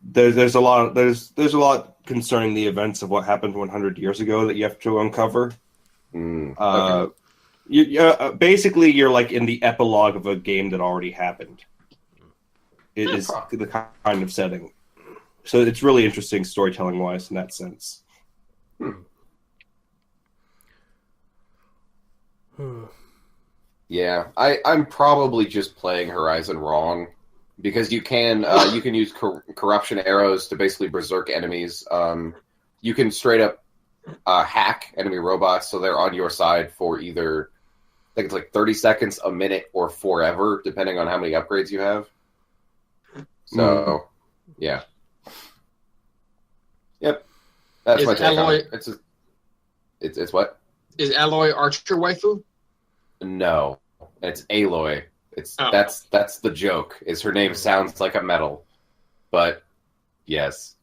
There's a lot concerning the events of what happened 100 years ago that you have to uncover. Okay. Basically, you're like in the epilogue of a game that already happened. It is the kind of setting. So it's really interesting storytelling-wise in that sense. Yeah, I'm probably just playing Horizon wrong, because you can use corruption arrows to basically berserk enemies. You can straight up hack enemy robots so they're on your side for either, I think it's like 30 seconds, a minute, or forever, depending on how many upgrades you have. So, yeah. Yep. That's my take on it. It's what? Is Aloy Archer waifu? No. It's Aloy. That's the joke, is her name sounds like a metal. But, yes.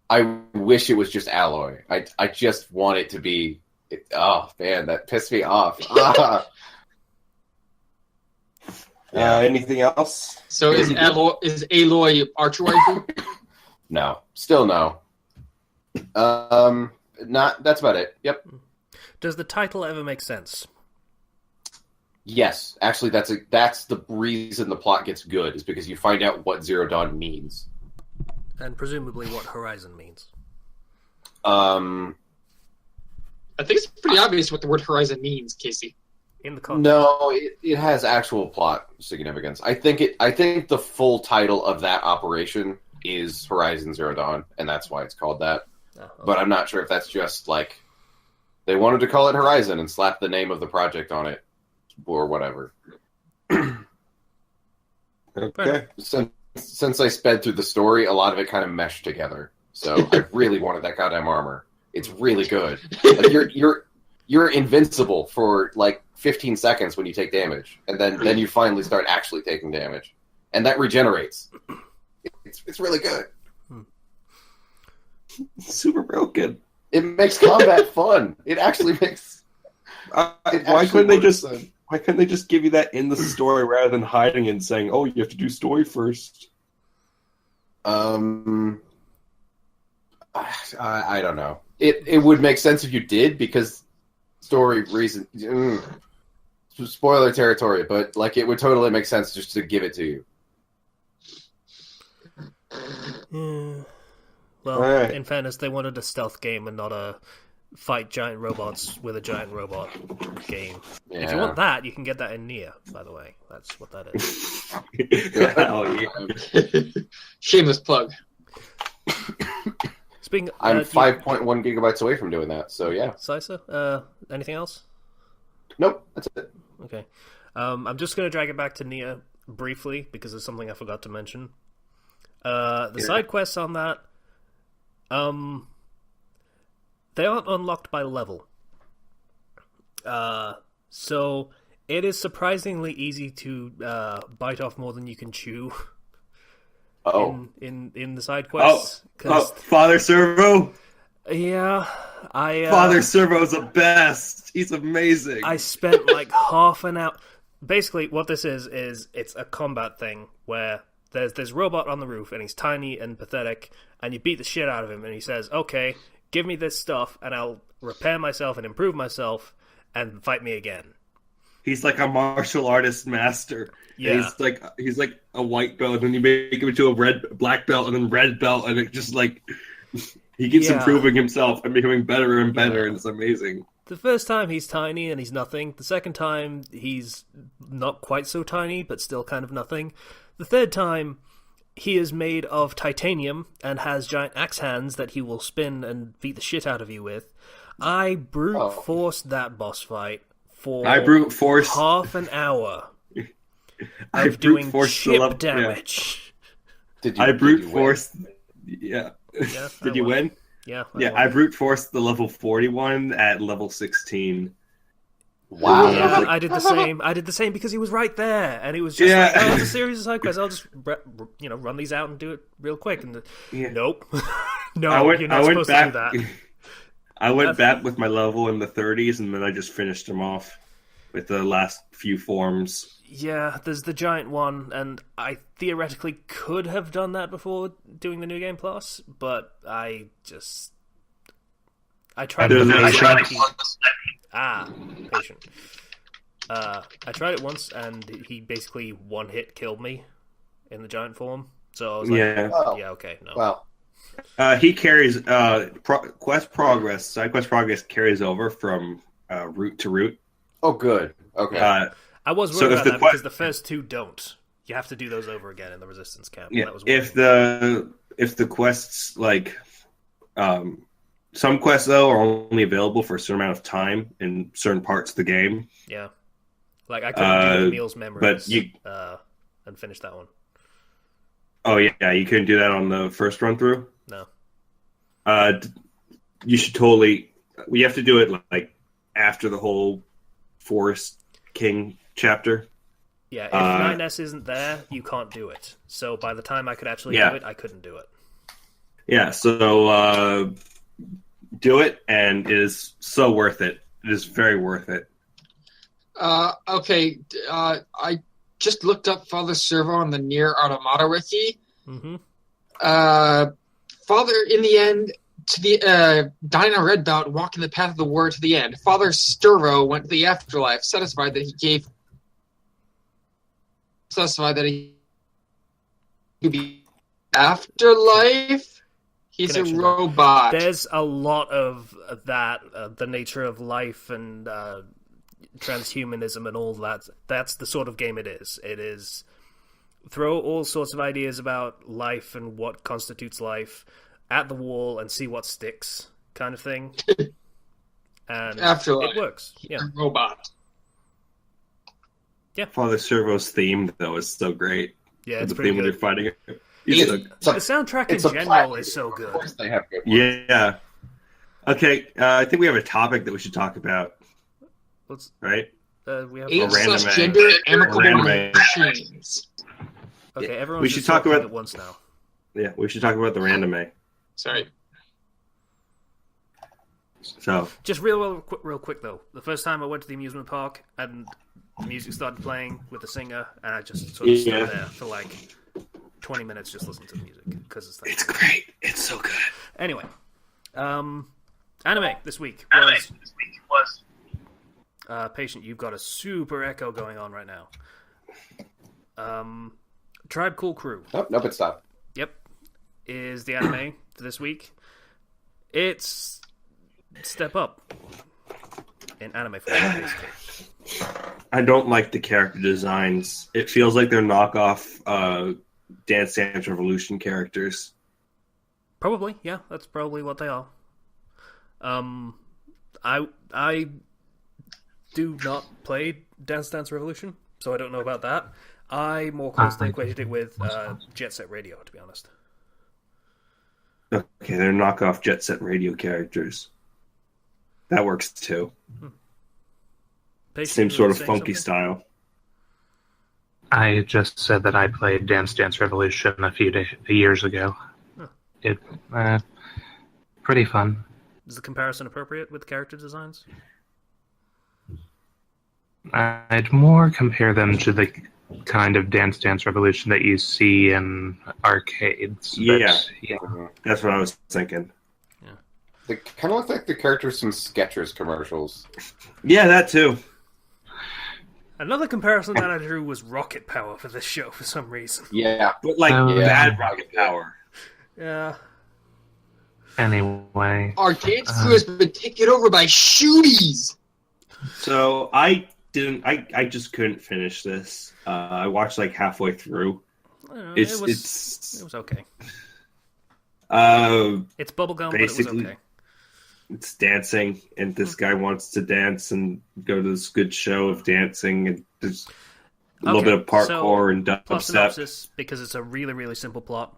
I wish it was just Alloy. I just want it to be... oh, man, that pissed me off. Anything else? So is Aloy Archer waifu? No. Still no. That's about it. Yep. Does the title ever make sense? Yes. Actually, that's the reason the plot gets good, is because you find out what Zero Dawn means. And presumably what Horizon means. I think it's pretty obvious what the word Horizon means, Casey. In the context. No, it has actual plot significance. I think the full title of that operation is Horizon Zero Dawn, and that's why it's called that. Oh, okay. But I'm not sure if that's just like they wanted to call it Horizon and slap the name of the project on it, or whatever. Okay. Since I sped through the story, a lot of it kind of meshed together. So I really wanted that goddamn armor. It's really good. Like you're invincible for like 15 seconds when you take damage, and then you finally start actually taking damage, and that regenerates. It's really good. Super broken. It makes combat fun. It actually makes. Why couldn't they just give you that in the story rather than hiding and saying, "Oh, you have to do story first"? I don't know. It would make sense if you did, because story reason. Spoiler territory, but like it would totally make sense just to give it to you. Yeah. Well, right. In fairness, they wanted a stealth game and not a fight giant robots with a giant robot game. Yeah. If you want that, you can get that in Nier, by the way. That's what that is. Shameless plug. Speaking, I'm 5.1 gigabytes away from doing that, so yeah. Sisa, anything else? Nope, that's it. Okay. I'm just going to drag it back to Nier briefly, because there's something I forgot to mention. The side quests on that, they aren't unlocked by level. So it is surprisingly easy to bite off more than you can chew. Oh. In the side quests. Father Servo? Yeah, Father Servo's the best. He's amazing. I spent like half an hour. Basically, what this is it's a combat thing where there's this robot on the roof and he's tiny and pathetic, and you beat the shit out of him, and he says, "Okay, give me this stuff, and I'll repair myself and improve myself, and fight me again." He's like a martial artist master. Yeah, he's like a white belt, and then you make him into a black belt, and then red belt, and it just like he keeps improving himself and becoming better and better, and it's amazing. The first time he's tiny and he's nothing. The second time he's not quite so tiny, but still kind of nothing. The third time he is made of titanium and has giant axe hands that he will spin and beat the shit out of you with. I brute forced that boss fight for half an hour of doing chip damage. I brute forced. Yeah. Did you win? Yeah. I brute forced the level 41 at level 16. Wow. Yeah, I did the same. I did the same because he was right there, and it was just like, oh, it's a series of side quests. I'll just run these out and do it real quick. And nope, no, you're not supposed to do that. I went back with my level in the 30s, and then I just finished him off with the last few forms. Yeah, there's the giant one, and I theoretically could have done that before doing the New Game Plus, but I tried it. Patient. I tried it once, and he basically one-hit killed me in the giant form. So I was like, okay, no. Well, he carries side quest progress carries over from route to route. Oh, good. Okay. I was worried about that because the first two don't. You have to do those over again in the resistance camp. Yeah, that was if the quests like some quests though are only available for a certain amount of time in certain parts of the game. Yeah, like I couldn't do Emil's memories, and finish that one. Oh yeah, you couldn't do that on the first run through. No. You should totally. We have to do it like after the whole Forest King chapter. Yeah, if 9S isn't there, you can't do it. So by the time I could actually do it, I couldn't do it. Yeah, so do it, and it is so worth it. It is very worth it. Okay, I just looked up Father Servo on the Nier Automata wiki. Mm-hmm. Father, in the end, to the dying on red belt, walking the path of the word to the end. Father Servo went to the afterlife, satisfied that he could be afterlife. He's a robot. There's a lot of that, the nature of life and transhumanism and all that. That's the sort of game it is. It is throw all sorts of ideas about life and what constitutes life at the wall and see what sticks, kind of thing. And afterlife. It works. He's a robot. Yeah. Father Servo's theme though is so great. Yeah, it's the pretty theme good. when you're fighting it. The soundtrack in general is so good. They have good ones. Yeah. Okay, I think we have a topic that we should talk about. Right? We have age/gender amicable machines. Okay, everyone. We should talk about it once now. Yeah, we should talk about the randomme. Sorry. So just real quick though. The first time I went to the amusement park and the music started playing with the singer, and I just sort of stood there for like 20 minutes just listening to the music because it's great. It's so good. Anyway, anime this week was Patient. You've got a super echo going on right now. Tribe Called Crew. Oh, nope, it stopped. Yep, is the anime for this week. It's step up in anime form, basically. I don't like the character designs. It feels like they're knockoff Dance Dance Revolution characters. Probably, yeah. That's probably what they are. I do not play Dance Dance Revolution, so I don't know about that. I more closely equated it with Jet Set Radio, to be honest. Okay, they're knockoff Jet Set Radio characters. That works too. Same sort of funky style. I just said that I played Dance Dance Revolution a few years ago. Huh. It pretty fun. Is the comparison appropriate with character designs? I'd more compare them to the kind of Dance Dance Revolution that you see in arcades. Yeah. Mm-hmm. That's what I was thinking. They kind of look like the characters from Skechers commercials. Yeah, that too. Another comparison that I drew was rocket power for this show for some reason. Yeah. But like bad rocket power. Yeah. Anyway. Arcade Crew has been taken over by shooties! So I just couldn't finish this. I watched like halfway through. It was okay. It's bubblegum, but it was okay. It's dancing, and this guy wants to dance and go to this good show of dancing, and there's a little bit of parkour and plot dubstep. synopsis, because it's a really, really simple plot.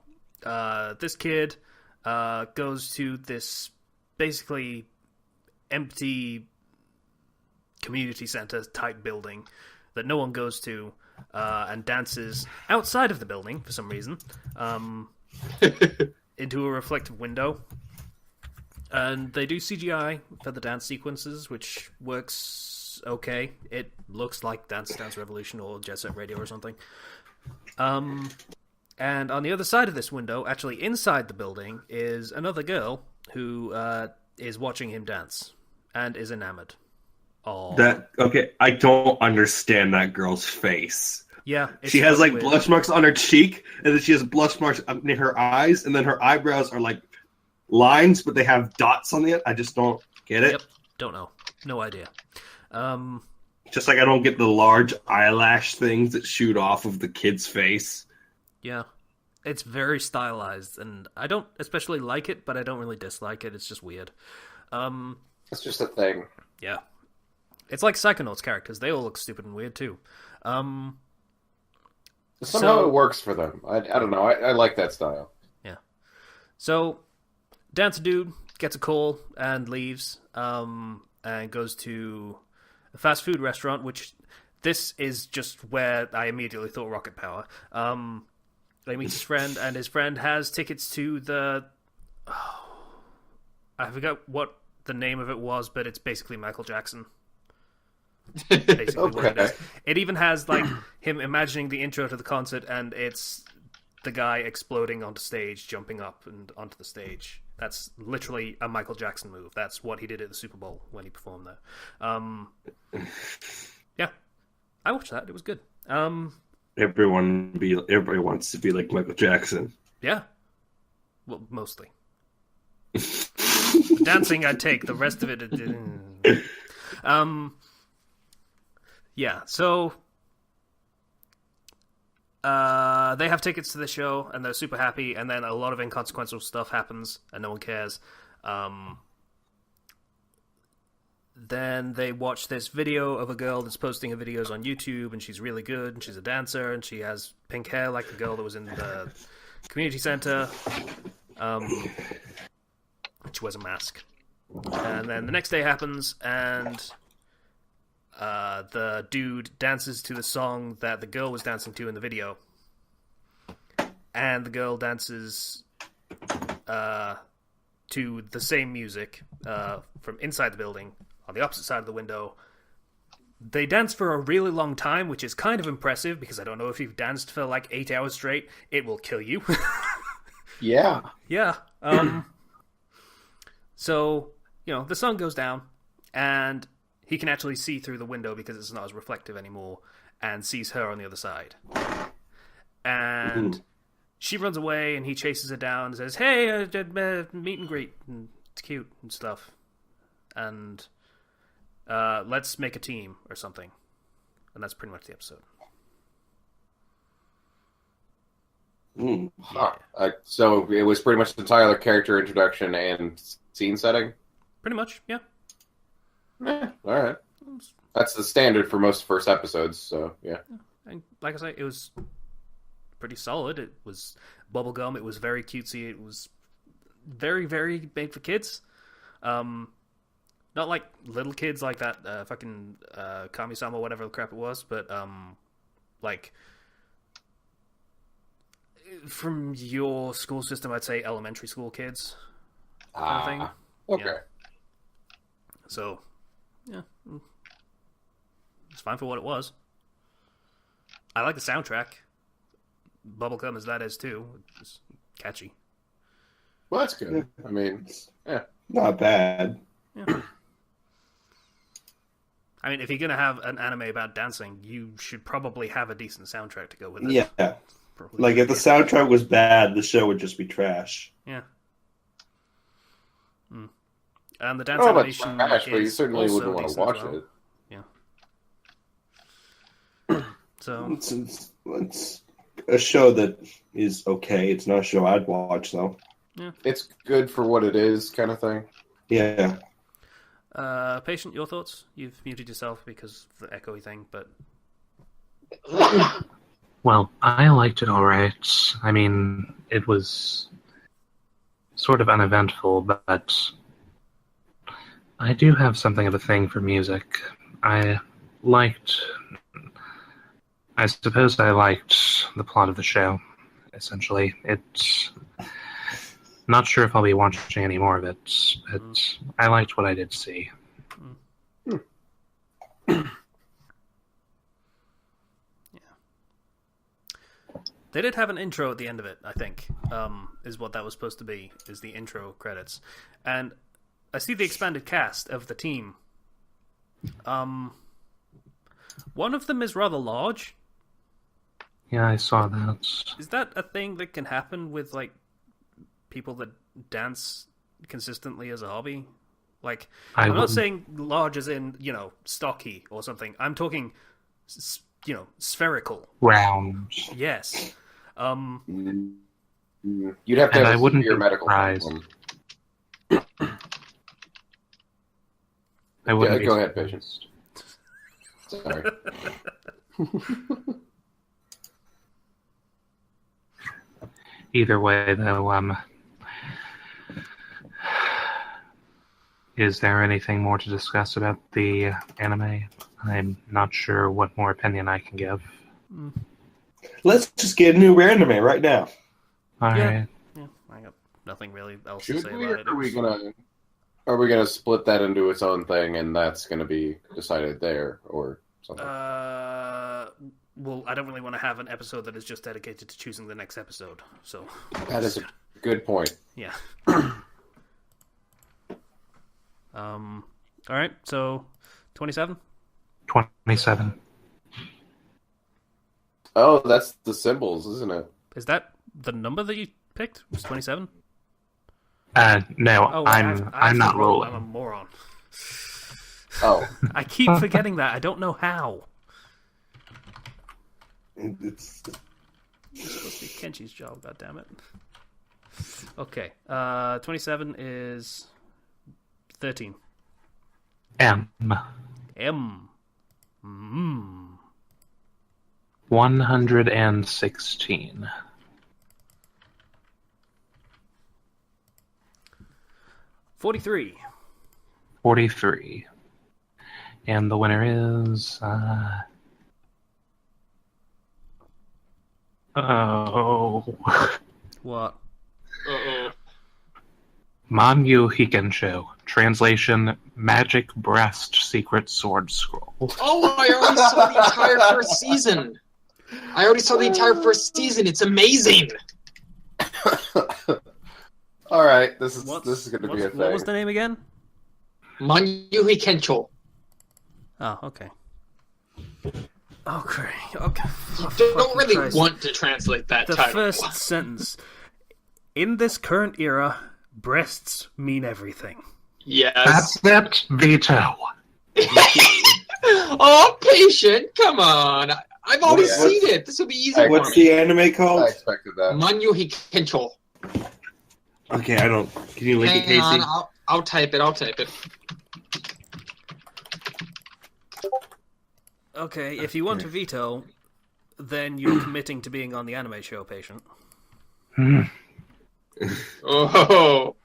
This kid goes to this basically empty community center type building that no one goes to, and dances outside of the building for some reason, into a reflective window. And they do CGI for the dance sequences, which works okay. It looks like Dance Dance Revolution or Jet Set Radio or something. And on the other side of this window, actually inside the building, is another girl who is watching him dance and is enamored. Oh, I don't understand that girl's face. Yeah, she has like weird blush marks on her cheek, and then she has blush marks near her eyes, and then her eyebrows are like lines, but they have dots on the. I just don't get it. Yep, don't know, no idea. Just like I don't get the large eyelash things that shoot off of the kid's face. Yeah, it's very stylized, and I don't especially like it, but I don't really dislike it. It's just weird. It's just a thing. Yeah, it's like Psychonauts characters; they all look stupid and weird too. Somehow it works for them. I don't know. I like that style. Yeah. So, Dancer Dude gets a call and leaves, and goes to a fast food restaurant, which this is just where I immediately thought rocket power. He meets his friend, and his friend has tickets to the... I forgot what the name of it was, but it's basically Michael Jackson. Basically what it is. It even has like him imagining the intro to the concert, and it's the guy exploding onto stage, jumping up and onto the stage. That's literally a Michael Jackson move. That's what he did at the Super Bowl when he performed there. Yeah, I watched that. It was good. Everybody wants to be like Michael Jackson. Yeah, well, mostly. Dancing, I'd take. The rest of it. Yeah, so they have tickets to the show, and they're super happy, and then a lot of inconsequential stuff happens, and no one cares. Then they watch this video of a girl that's posting her videos on YouTube, and she's really good, and she's a dancer, and she has pink hair like the girl that was in the community center. She wears a mask. And then the next day happens, and... the dude dances to the song that the girl was dancing to in the video. And the girl dances to the same music from inside the building on the opposite side of the window. They dance for a really long time, which is kind of impressive, because I don't know if you've danced for like 8 hours straight, it will kill you. Yeah. Yeah. So, the sun goes down, and he can actually see through the window because it's not as reflective anymore, and sees her on the other side. And she runs away, and he chases her down and says, "Hey, meet and greet, and it's cute and stuff. And let's make a team or something." And that's pretty much the episode. Huh. So it was pretty much the Tyler character introduction and scene setting? Pretty much, yeah. All right. That's the standard for most first episodes, so yeah. And like I say, it was pretty solid. It was bubblegum. It was very cutesy. It was very, very made for kids. Not like little kids like that fucking Kami-sama or whatever the crap it was, but like from your school system, I'd say elementary school kids kind of thing. Okay. Yeah. So, yeah, it's fine for what it was. I like the soundtrack. Bubblegum as that is too. It's catchy. Well, that's good. I mean, yeah. Not bad. Yeah. I mean, if you're going to have an anime about dancing, you should probably have a decent soundtrack to go with it. Yeah. Like, if the soundtrack was bad, the show would just be trash. Yeah. And the dance Oh, but animation trash, but you is certainly also wouldn't want to decent watch as well. it. Yeah. So It's a show that is okay. It's not a show I'd watch, though. yeah. It's good for what it is, kind of thing. Yeah. Patient, your thoughts? You've muted yourself because of the echoey thing, but Well, I liked it all right. I mean, it was sort of uneventful, but I do have something of a thing for music. I suppose I liked the plot of the show, essentially. It's not sure if I'll be watching any more of it, but I liked what I did see. they did have an intro at the end of it, I think, is what that was supposed to be, is the intro credits. And I see the expanded cast of the team. One of them is rather large. Yeah, I saw that. Is that a thing that can happen with, like, people that dance consistently as a hobby? Like, I'm not saying large as in, stocky or something. I'm talking, spherical. Round. Yes. You'd have to And have I wouldn't your be medical surprised. problem. I wouldn't Yeah, be go ahead, surprised. Sorry. Either way, though, is there anything more to discuss about the anime? I'm not sure what more opinion I can give. Let's just get a new anime right now. All Yeah. right. Yeah, I got nothing really else to Should say we, about or it. are we gonna split that into its own thing, and that's gonna be decided there, or something? Well, I don't really want to have an episode that is just dedicated to choosing the next episode. So That is a good point. yeah. All right. So 27. 27. Oh, that's the symbols, isn't it? Is that the number that you picked? Was 27? No, Oh, I'm not rolling. I'm a moron. Oh, I keep forgetting that. I don't know how. It's It's supposed to be Kenchi's job. God damn it. Okay. 27 is 13. M. M. 116. 43. 43. And the winner is... What? Uh-oh. Manyu Hikensho. Translation, Magic Breast Secret Sword Scroll. Oh, I already saw the entire first season. It's amazing. all right. This is going to be a What thing. was the name again? Manyuhi Kencho. Oh, okay. Okay. Okay. Oh, Don't fucking really Christ. want to translate that The title. first sentence. In this current era, breasts mean everything. Yes. That's it, veto. Oh, patient, come on. I've already Yeah. seen it. This will be easy for what's me. the anime I called? expected that. Manyuhi Kencho. Okay, I don't. Can you link it, Hang Casey? on, I'll type it. Okay, if you want to veto, then you're committing to being on the anime show, patient. Oh.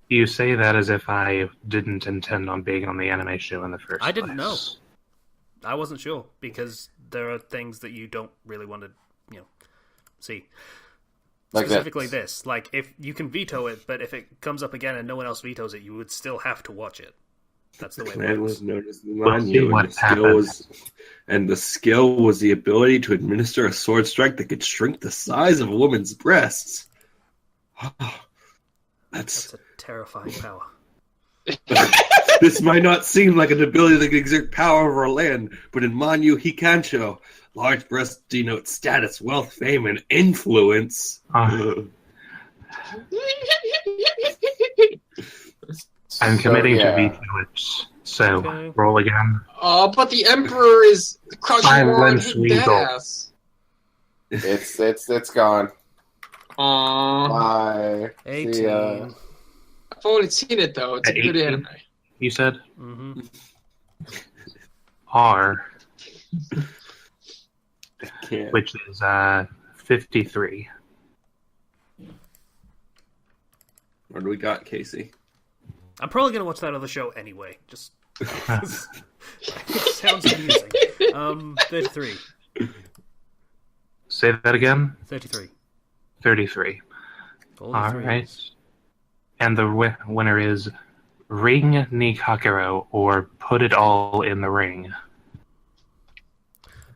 You say that as if I didn't intend on being on the anime show in the first I didn't know. place. I wasn't sure, because there are things that you don't really want to, see. Like Specifically that. this. Like, if you can veto it, but if it comes up again and no one else vetoes it, you would still have to watch it. That's the way clan it was works. known as the We'll see Manyu, what and the skill was the ability to administer a sword strike that could shrink the size of a woman's breasts. That's a terrifying power. This might not seem like an ability that can exert power over a land, but in Manyu Hikancho, large breasts denote status, wealth, fame, and influence. I'm committing yeah. to veto it, so Okay. roll again. But the Emperor is crushing more on Silence, his weasel. ass. It's gone. Bye. 18. See ya. I've already seen it though. It's At a good 18? anime. You said Mm-hmm. R, Can't. which is 53. What do we got, Casey? I'm probably going to watch that other show anyway. Just it sounds amusing. 33. Say that again. 33. 33. All All threes. right. And the winner is Ring ni Kakero, or Put It All in the Ring.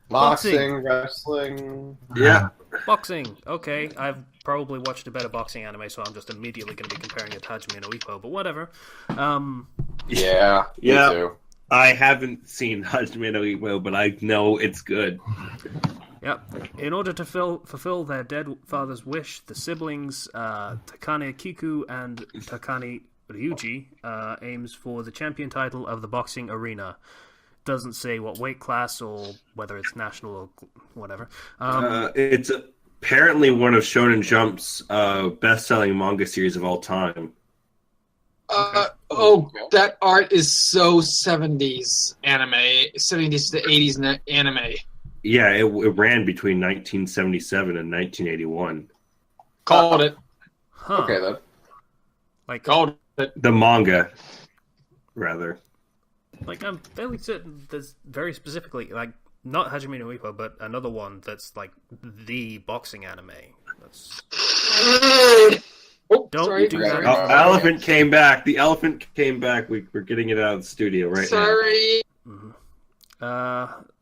Boxing, wrestling. Yeah. Boxing. Okay, I've probably watched a better boxing anime, so I'm just immediately going to be comparing it to Hajime no Ippo, but whatever. Yeah. Yeah. Me too. I haven't seen Hajime no Ippo, but I know it's good. Yep. In order to fulfill their dead father's wish, the siblings Takane Kiku and Takane Ryuji aims for the champion title of the boxing arena. Doesn't say what weight class or whether it's national or whatever. It's apparently one of Shonen Jump's best-selling manga series of all time. That art is so 70s anime. 70s to 80s anime. Yeah, it ran between 1977 and 1981. Called it. Huh. Okay then. Like, Called it. The manga, rather. like I'm fairly certain there's very specifically, like, not Hajime no Ippo, but another one that's like the boxing anime. That's... Oh, Don't sorry. do that. Sorry. Oh, elephant came back. The elephant came back. We're getting it out of the studio right Sorry.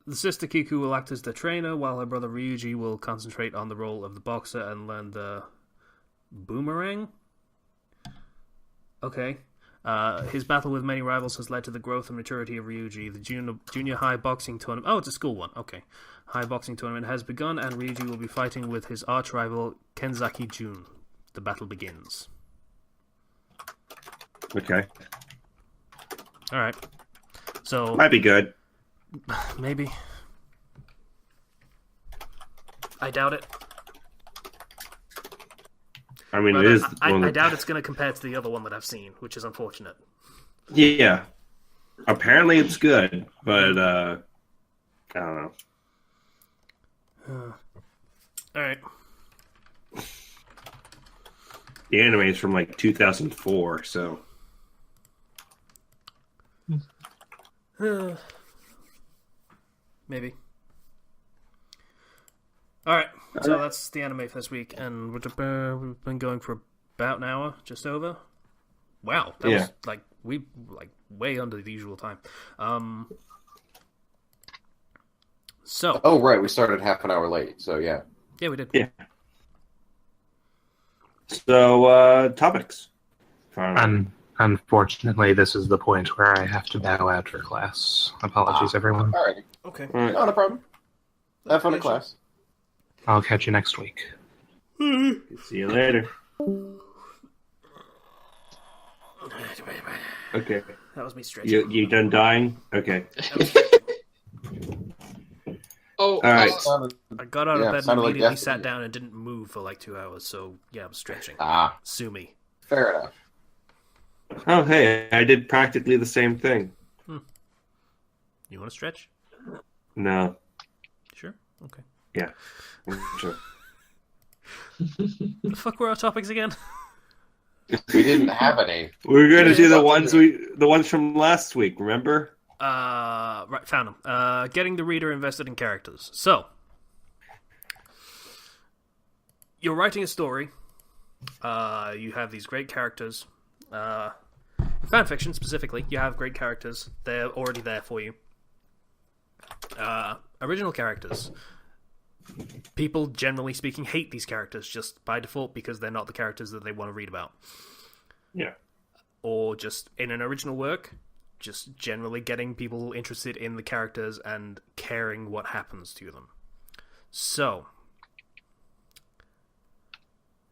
The sister Kiku will act as the trainer, while her brother Ryuji will concentrate on the role of the boxer and learn the boomerang. Okay. His battle with many rivals has led to the growth and maturity of Ryuji. The junior high boxing tournament... Oh, it's a school one. Okay. High boxing tournament has begun, and Ryuji will be fighting with his arch rival Kenzaki Jun. The battle begins. now. Okay. Alright. So... Might be good. Maybe. I doubt it. I mean, Rather, it is. I doubt it's going to compare to the other one that I've seen, which is unfortunate. Yeah. Apparently it's good, but I don't know. Alright. The anime is from like 2004, so. Maybe. Alright, so that's the anime for this week, and we've been going for about an hour, just over. Wow, that was way under the usual time. So Oh right, we started half an hour late. So yeah. yeah, we did. Yeah. So, topics. And unfortunately, this is the point where I have to bow out for class. Apologies, everyone. All right. Okay. Not a problem. Have fun in class. I'll catch you next week. See you later. Okay. That was me stretching. You done dying? Okay. Oh, All right. I got out of bed and sounded like immediately death. sat down and didn't move for like 2 hours, so yeah, I'm stretching. Sue me. Fair enough. Oh, hey, I did practically the same thing. You want to stretch? No. Sure. Okay. Yeah. Sure. The fuck were our topics again? We didn't have any. We're going to do the Yeah. ones from last week, remember? Right, found them. Getting the reader invested in characters. So, you're writing a story. You have these great characters. fanfiction specifically, you have great characters. They're already there for you. Original characters. People, generally speaking, hate these characters just by default because they're not the characters that they want to read about. Yeah. Or just in an original work, just generally getting people interested in the characters and caring what happens to them. So,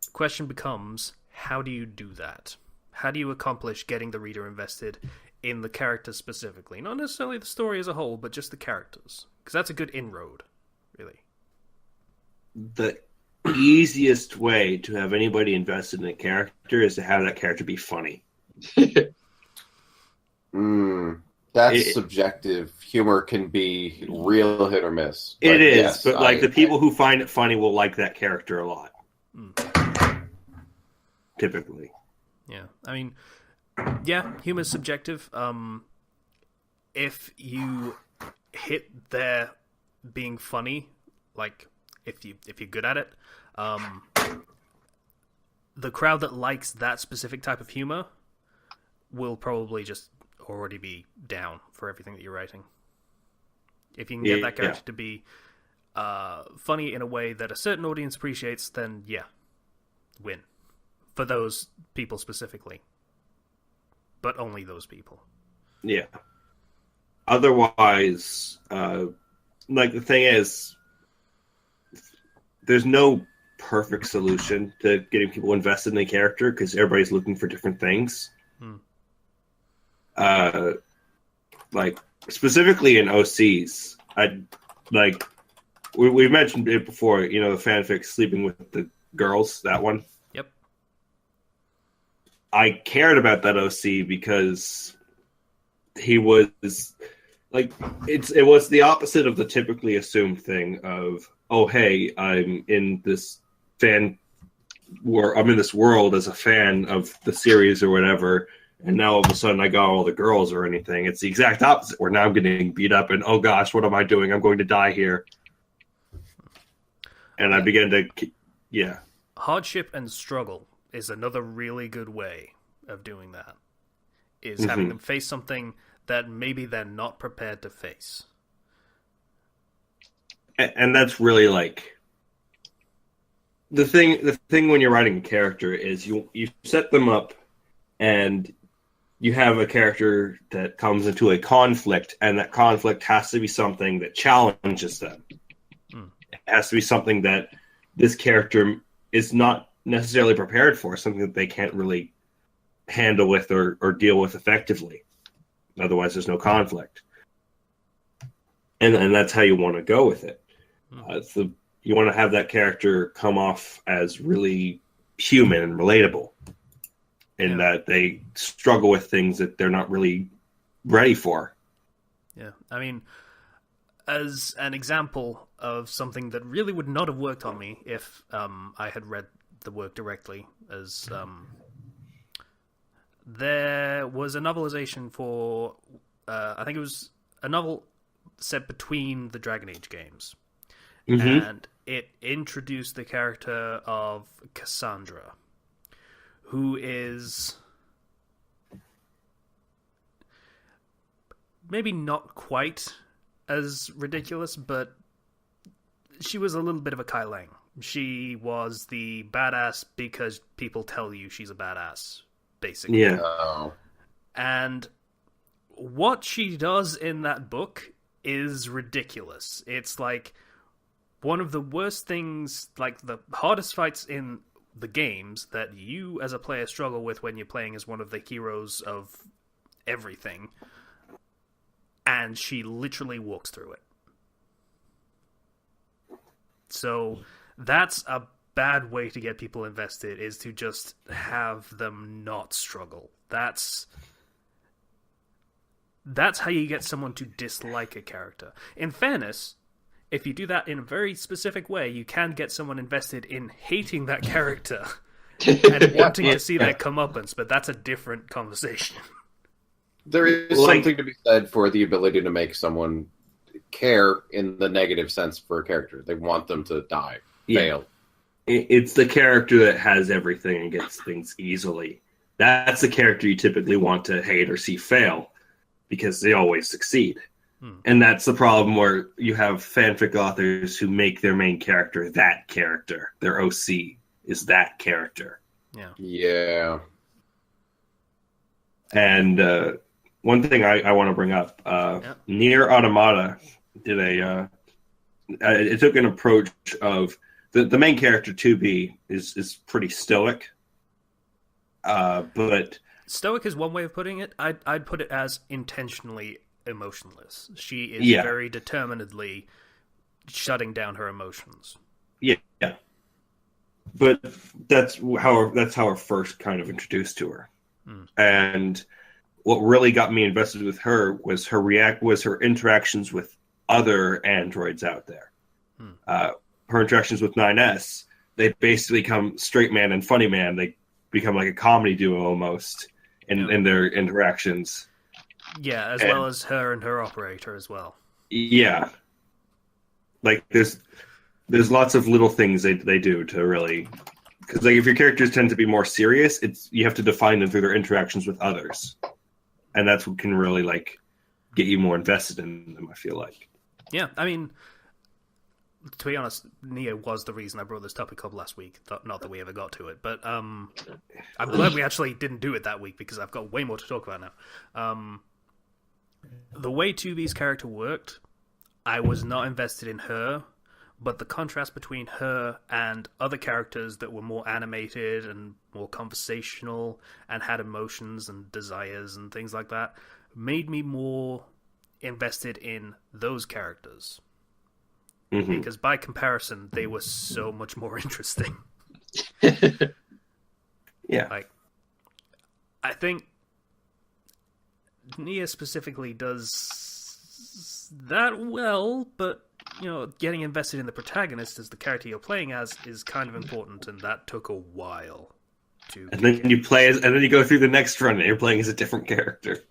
the question becomes, how do you do that? How do you accomplish getting the reader invested in the characters specifically? Not necessarily the story as a whole, but just the characters. Because that's a good inroad, really. The easiest way to have anybody invested in a character is to have that character be funny. That's subjective. Humor can be real hit or miss. It is, yes, but like the people who find it funny will like that character a lot. Typically. Yeah, I mean, yeah, humor's subjective. If you hit their being funny, like if you're good at it, the crowd that likes that specific type of humor will probably just already be down for everything that you're writing. If you can get that character to be funny in a way that a certain audience appreciates, then yeah, win. For those people specifically. But only those people. Yeah. Otherwise, like the thing is, there's no perfect solution to getting people invested in a character because everybody's looking for different things. Like specifically in OCs, we've mentioned it before. You know, the fanfic sleeping with the girls, that one. Yep. I cared about that OC because he was like it was the opposite of the typically assumed thing of, oh hey, I'm in this world as a fan of the series or whatever. And now all of a sudden I got all the girls or anything. It's the exact opposite, where now I'm getting beat up and, oh gosh, what am I doing? I'm going to die here. And I began to, yeah. Hardship and struggle is another really good way of doing that. Is having them face something that maybe they're not prepared to face. And that's really like, the thing when you're writing a character is you set them up and you have a character that comes into a conflict, and that conflict has to be something that challenges them. It has to be something that this character is not necessarily prepared for, something that they can't really handle with or deal with effectively. Otherwise, there's no conflict. And that's how you want to go with it. You want to have that character come off as really human and relatable. In that they struggle with things that they're not really ready for. Yeah, I mean, as an example of something that really would not have worked on me if I had read the work directly, as there was a novelization for, I think it was a novel set between the Dragon Age games. And it introduced the character of Cassandra, who is maybe not quite as ridiculous, but she was a little bit of a Kai Lang. She was the badass because people tell you she's a badass, basically. Yeah. And what she does in that book is ridiculous. It's like one of the worst things, like the hardest fights in the games that you as a player struggle with when you're playing as one of the heroes of everything, and she literally walks through it. So that's a bad way to get people invested, is to just have them not struggle. That's how you get someone to dislike a character. In fairness, if you do that in a very specific way, you can get someone invested in hating that character and wanting to see their comeuppance, but that's a different conversation. There is something to be said for the ability to make someone care in the negative sense for a character. They want them to die, fail. It's the character that has everything and gets things easily. That's the character you typically want to hate or see fail, because they always succeed. And that's the problem where you have fanfic authors who make their main character that character. Their OC is that character. Yeah. And one thing I want to bring up, Nier Automata did it took an approach of the main character 2B is pretty stoic, but stoic is one way of putting it. I'd put it as intentionally emotionless. She is very determinedly shutting down her emotions. Yeah. But that's how we're first kind of introduced to her. And what really got me invested with her was her interactions with other androids out there. Her interactions with 9S, they basically become straight man and funny man. They become like a comedy duo almost in their interactions. Yeah, as well as her and her operator as well. Yeah. Like there's lots of little things they do to really, because like if your characters tend to be more serious, you have to define them through their interactions with others, and that's what can really like get you more invested in them. I feel like. Yeah, I mean, to be honest, Nier was the reason I brought this topic up last week. Not that we ever got to it, but I'm glad we actually didn't do it that week because I've got way more to talk about now. The way 2B's character worked, I was not invested in her, but the contrast between her and other characters that were more animated and more conversational and had emotions and desires and things like that made me more invested in those characters. Because by comparison, they were so much more interesting. Yeah. Like, I think Nier specifically does that well, but getting invested in the protagonist as the character you're playing as is kind of important, and that took a while to. And then you play and then you go through the next run, and you're playing as a different character.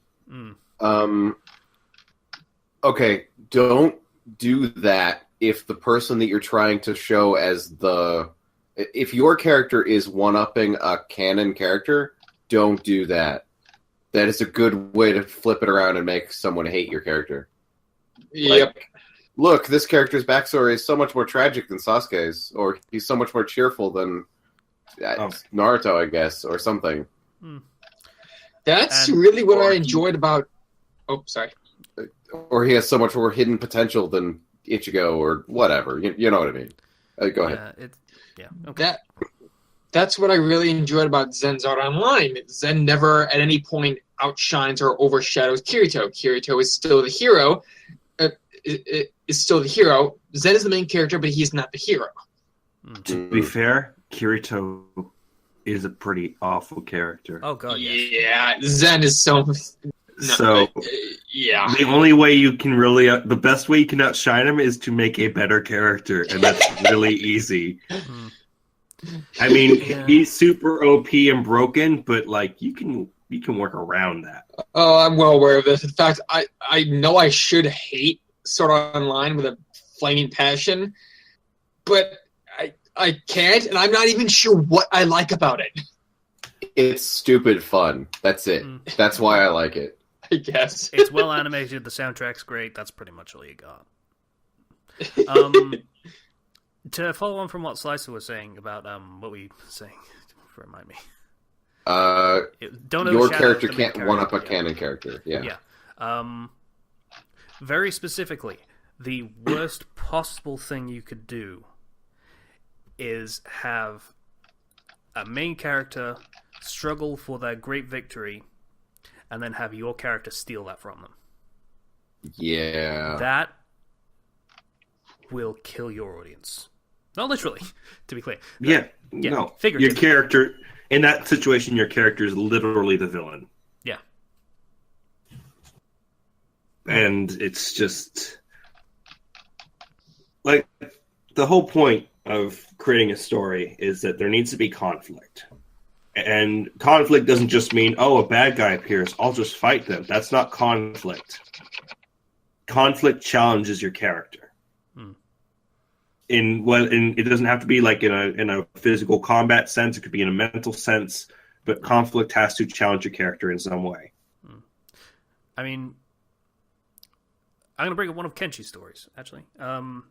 Okay, don't do that if the person that you're trying to show as if your character is one-upping a canon character, don't do that. That is a good way to flip it around and make someone hate your character. Yep. Like, look, this character's backstory is so much more tragic than Sasuke's, or he's so much more cheerful than Naruto, I guess, or something. That's really what I enjoyed about... Oh, sorry. Or he has so much more hidden potential than Ichigo, or whatever. You know what I mean. Go ahead. Okay. That's what I really enjoyed about Zen's art online. Zen never at any point outshines or overshadows Kirito. Kirito is still the hero. Is still the hero. Zen is the main character, but he's not the hero. To be fair, Kirito is a pretty awful character. Oh god, yes. Yeah, Zen is so... yeah. The only way you can really, the best way you can outshine him is to make a better character, and that's really easy. I mean, he's super OP and broken, but like you can work around that. Oh, I'm well aware of this. In fact, I know I should hate Sword Art Online with a flaming passion, but I can't, and I'm not even sure what I like about it. It's stupid fun. That's it. That's why I like it. I guess. It's well animated, the soundtrack's great, that's pretty much all you got. To follow on from what Slicer was saying about what were you saying? Remind me. Your character can't one-up a canon character. Yeah. Very specifically, the worst possible thing you could do is have a main character struggle for their great victory and then have your character steal that from them. Yeah. That will kill your audience. Not literally, to be clear. No. Figuratively. Your character, in that situation, your character is literally the villain. Yeah. And it's just... like, the whole point of creating a story is that there needs to be conflict. And conflict doesn't just mean, a bad guy appears, I'll just fight them. That's not conflict. Conflict challenges your character. It doesn't have to be like in a physical combat sense. It could be in a mental sense. but conflict has to challenge your character in some way. I mean, I'm going to bring up one of Kenshi's stories, actually. In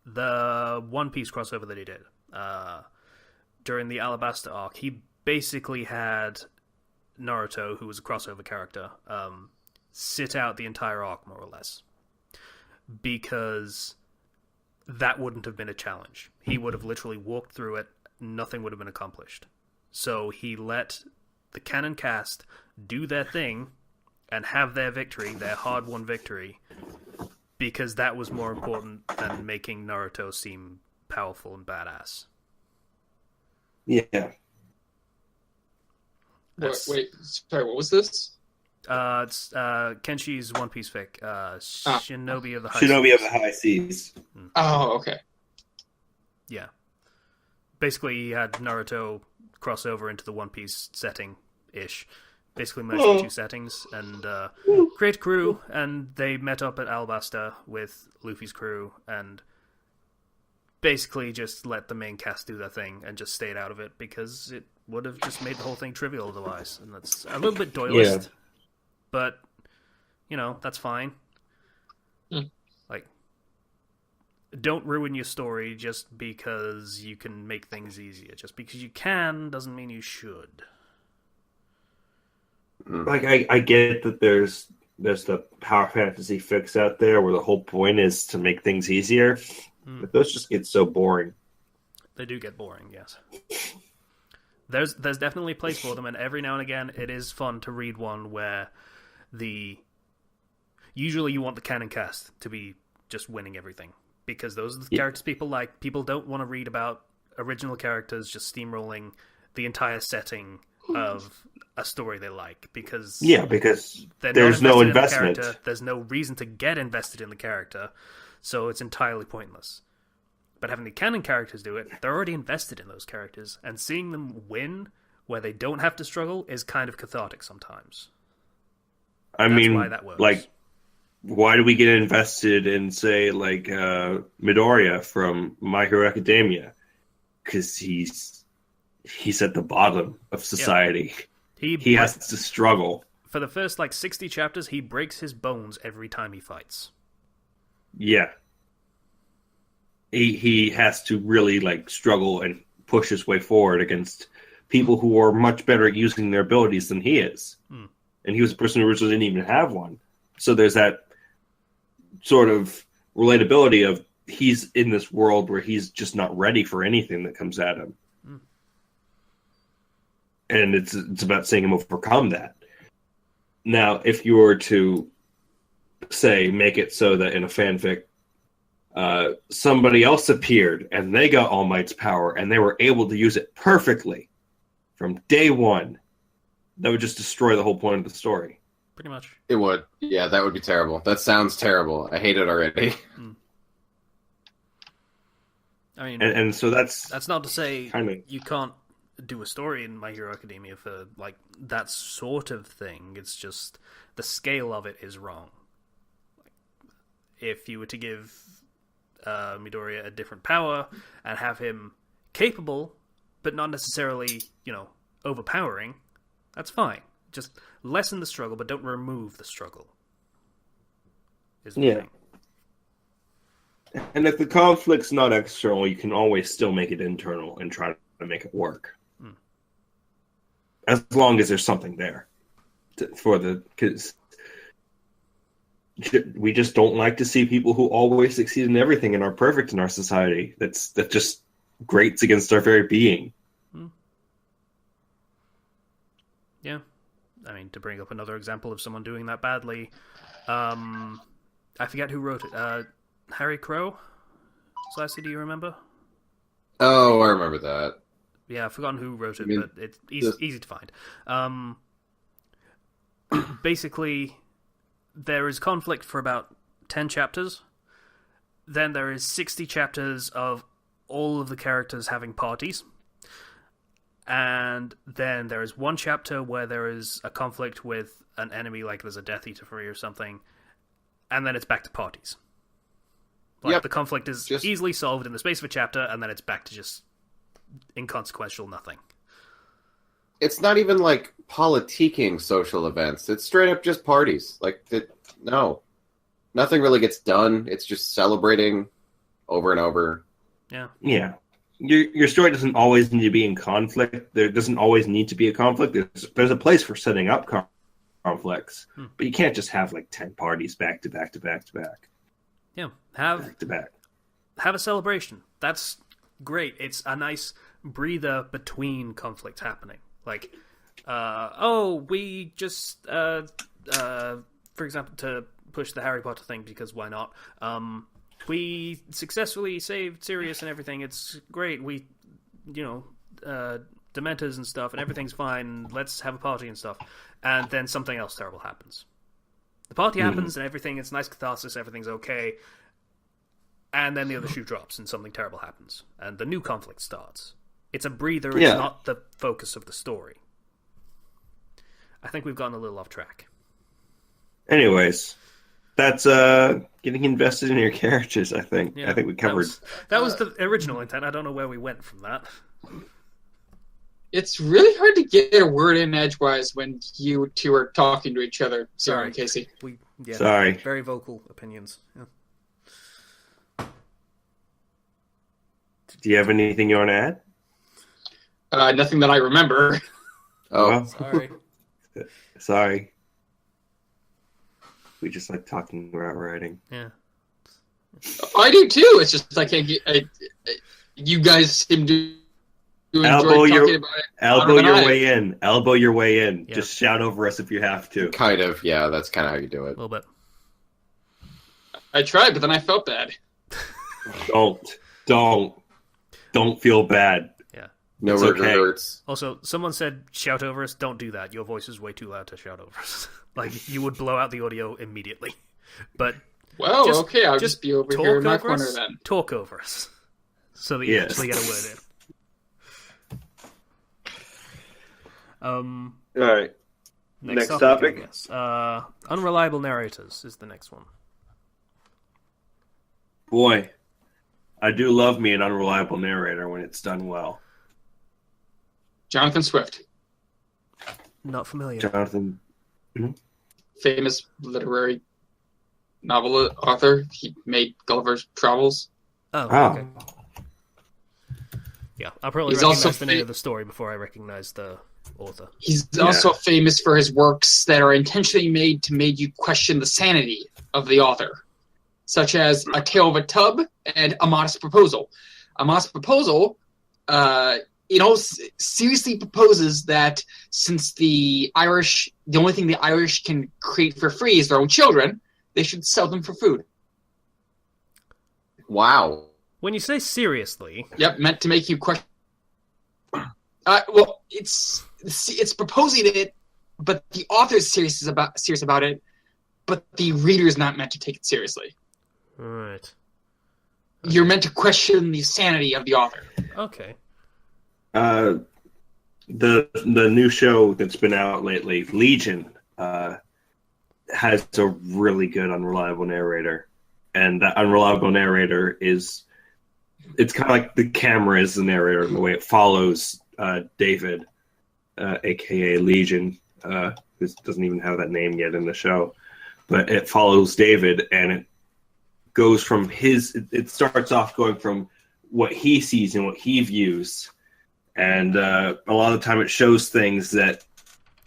the One Piece crossover that he did, during the Alabasta arc, he basically had Naruto, who was a crossover character, sit out the entire arc, more or less. Because that wouldn't have been a challenge. He would have literally walked through it, nothing would have been accomplished. So he let the canon cast do their thing and have their victory, their hard-won victory, because that was more important than making Naruto seem powerful and badass. Yeah. Wait, sorry, what was this? It's Kenshi's One Piece fic, Shinobi of the High Shinobi Seas. of the High Seas. Oh, okay. Yeah. Basically, he had Naruto cross over into the One Piece setting-ish. Basically merged the two settings, and create a crew, and they met up at Alabasta with Luffy's crew, and basically just let the main cast do their thing, and just stayed out of it, because it would have just made the whole thing trivial otherwise. And that's a little bit doylist, but, you know, that's fine. Like, don't ruin your story just because you can make things easier. Just because you can doesn't mean you should. Like, I get that there's the power fantasy fix out there where the whole point is to make things easier, but those just get so boring. They do get boring, yes. There's definitely a place for them, and every now and again it is fun to read one where usually you want the canon cast to be just winning everything, because those are the characters people like. People don't want to read about original characters just steamrolling the entire setting of a story they like, because there's no investment. There's no reason to get invested in the character, so it's entirely pointless. But having the canon characters do it, they're already invested in those characters, and seeing them win where they don't have to struggle is kind of cathartic sometimes. That's mean, why that works. Like, why do we get invested in, say, like Midoriya from My Hero Academia? Because he's at the bottom of society. Yep. He has to struggle. For the first, 60 chapters, he breaks his bones every time he fights. Yeah. He has to really, struggle and push his way forward against people who are much better at using their abilities than he is. And he was a person who originally didn't even have one. So there's that sort of relatability of he's in this world where he's just not ready for anything that comes at him. And it's about seeing him overcome that. Now, if you were to, say, make it so that in a fanfic, somebody else appeared and they got All Might's power and they were able to use it perfectly from day one, that would just destroy the whole point of the story. Pretty much. It would. Yeah, that would be terrible. That sounds terrible. I hate it already. I mean, and so that's not to say you can't do a story in My Hero Academia for that sort of thing. It's just the scale of it is wrong. If you were to give Midoriya a different power and have him capable, but not necessarily, overpowering, that's fine. Just lessen the struggle, but don't remove the struggle. Is the thing. And if the conflict's not external, you can always still make it internal and try to make it work. As long as there's something there because we just don't like to see people who always succeed in everything and are perfect in our society. That just grates against our very being. Yeah. I mean, to bring up another example of someone doing that badly, I forget who wrote it. Harry Crow? Sassy, do you remember? Oh, I remember that. Yeah, I've forgotten who wrote it, but it's easy to find. Basically, there is conflict for about 10 chapters. Then there is 60 chapters of all of the characters having parties. And then there is one chapter where there is a conflict with an enemy, like there's a Death Eater free or something. And then it's back to parties. The conflict is easily solved in the space of a chapter, and then it's back to just inconsequential nothing. It's not even like politiquing social events. It's straight up just parties. No. Nothing really gets done. It's just celebrating over and over. Yeah. Yeah. Your story doesn't always need to be in conflict. There doesn't always need to be a conflict. There's a place for setting up conflicts, but you can't just have 10 parties back to back to back to back. Yeah, back to back. Have a celebration. That's great. It's a nice breather between conflicts happening. We just for example, to push the Harry Potter thing because why not? We successfully saved Sirius and everything. It's great. We, Dementors and stuff, and everything's fine. Let's have a party and stuff. And then something else terrible happens. The party happens and everything. It's nice catharsis. Everything's okay. And then the other shoe drops and something terrible happens. And the new conflict starts. It's a breather. It's not the focus of the story. I think we've gotten a little off track. Anyways, that's getting invested in your characters, I think. Yeah, I think we covered... That was the original intent. I don't know where we went from that. It's really hard to get a word in edgewise when you two are talking to each other. Sorry, Casey. Sorry. Very vocal opinions. Yeah. Do you have anything you want to add? Nothing that I remember. Oh. Well, sorry. Sorry. We just like talking about writing. Yeah. I do too. It's just I can't get. You guys seem to elbow enjoy talking your, about it. Elbow your way in. Elbow your way in. Yeah. Just shout over us if you have to. Kind of, yeah. That's kind of how you do it. A little bit. I tried, but then I felt bad. Don't feel bad. Yeah. No regrets. Also, someone said shout over us. Don't do that. Your voice is way too loud to shout over us. You would blow out the audio immediately. But well, okay, I'll just be over here in my corner us, then. Talk over us, so that you actually get a word in. All right. Next topic. I guess. Unreliable narrators is the next one. Boy, I do love me an unreliable narrator when it's done well. Jonathan Swift. Not familiar. Jonathan. Mm-hmm. Famous literary novel author. He made Gulliver's Travels. Oh, okay. Yeah, I'll probably recognize the name of the story before I recognize the author. He's also famous for his works that are intentionally made to make you question the sanity of the author, such as A Tale of a Tub and A Modest Proposal. A Modest Proposal, seriously proposes that since the only thing the Irish can create for free is their own children, they should sell them for food. Wow. When you say seriously... Yep, meant to make you question... well, it's proposing it, but the author's serious about it, but the reader's not meant to take it seriously. Right. You're meant to question the sanity of the author. Okay. The new show that's been out lately, Legion, has a really good unreliable narrator, and that unreliable narrator it's kind of like the camera is the narrator in the way it follows David, aka Legion. This doesn't even have that name yet in the show, but it follows David, and it goes from it starts off going from what he sees and what he views. And a lot of the time it shows things that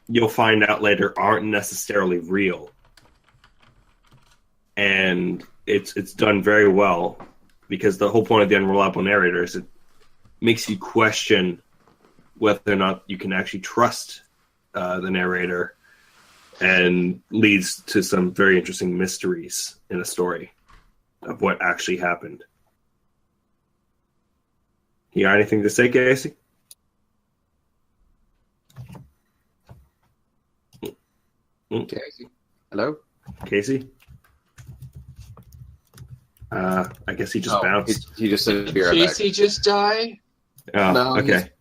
you'll find out later aren't necessarily real. And it's done very well, because the whole point of the unreliable narrator is it makes you question whether or not you can actually trust the narrator, and leads to some very interesting mysteries in a story of what actually happened. You got anything to say, Casey? Casey? Hello? Casey? I guess he just bounced. He just said to be right back. Casey just die? Oh, No, okay.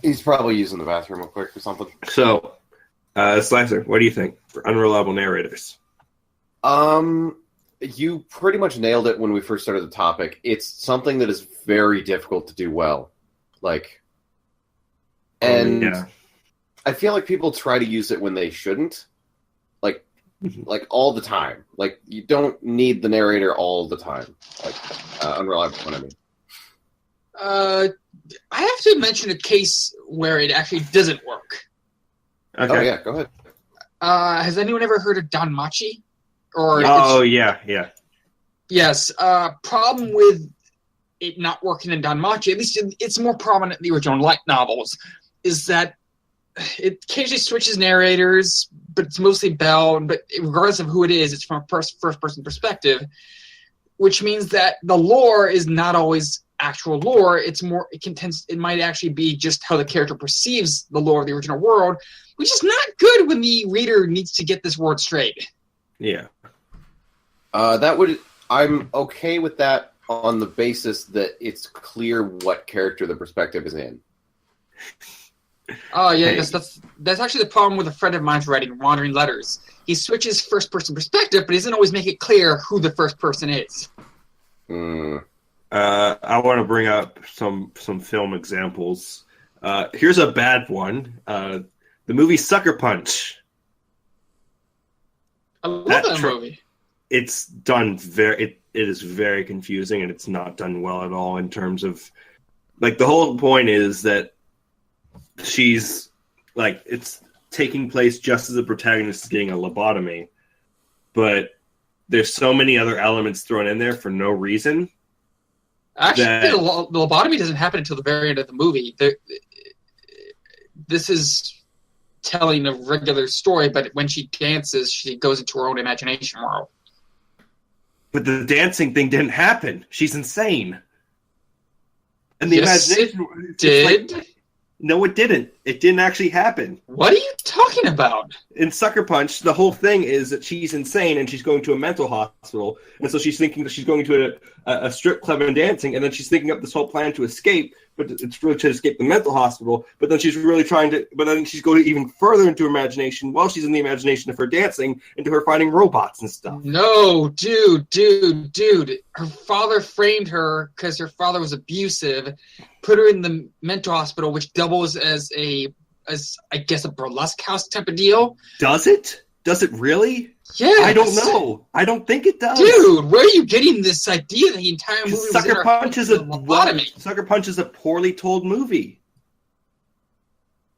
He's probably using the bathroom real quick or something. So, Slicer, what do you think for unreliable narrators? You pretty much nailed it when we first started the topic. It's something that is very difficult to do well. Like, and yeah. I feel like people try to use it when they shouldn't. Like all the time. Like, you don't need the narrator all the time. Like, unreliable one, I mean. I have to mention a case where it actually doesn't work. Okay. Oh, yeah, go ahead. Has anyone ever heard of Danmachi? Yeah. Yes. Problem with it not working in Danmachi, at least it's more prominent in the original light novels, is that it occasionally switches narrators, but it's mostly Bell. But regardless of who it is, it's from a first-person perspective, which means that the lore is not always actual lore. It's more. It might actually be just how the character perceives the lore of the original world, which is not good when the reader needs to get this word straight. Yeah. I'm okay with that on the basis that it's clear what character the perspective is in. Oh, yes, that's actually the problem with a friend of mine's writing Wandering Letters. He switches first-person perspective, but he doesn't always make it clear who the first person is. I want to bring up some film examples. Here's a bad one. The movie Sucker Punch. I love that movie. It's done it is very confusing, and it's not done well at all in terms of, like, the whole point is that she's, like, it's taking place just as the protagonist is getting a lobotomy, but there's so many other elements thrown in there for no reason. Actually, the lobotomy doesn't happen until the very end of the movie. This is telling a regular story, but when she dances, she goes into her own imagination world. But the dancing thing didn't happen. She's insane. And the imagination did. Like, no, it didn't. It didn't actually happen. What are you talking about? In Sucker Punch, the whole thing is that she's insane and she's going to a mental hospital. And so she's thinking that she's going to a strip club and dancing, and then she's thinking up this whole plan to escape, but it's really to escape the mental hospital. But then she's really but then she's going even further into her imagination while she's in the imagination of her dancing, into her fighting robots and stuff. No, dude. Her father framed her because her father was abusive, put her in the mental hospital, which doubles as I guess a burlesque house type of deal. Does it? Does it really? Yeah. I don't know. I don't think it does. Dude, where are you getting this idea that the entire movie was Sucker Punch is lobotomy? Sucker Punch is a poorly told movie.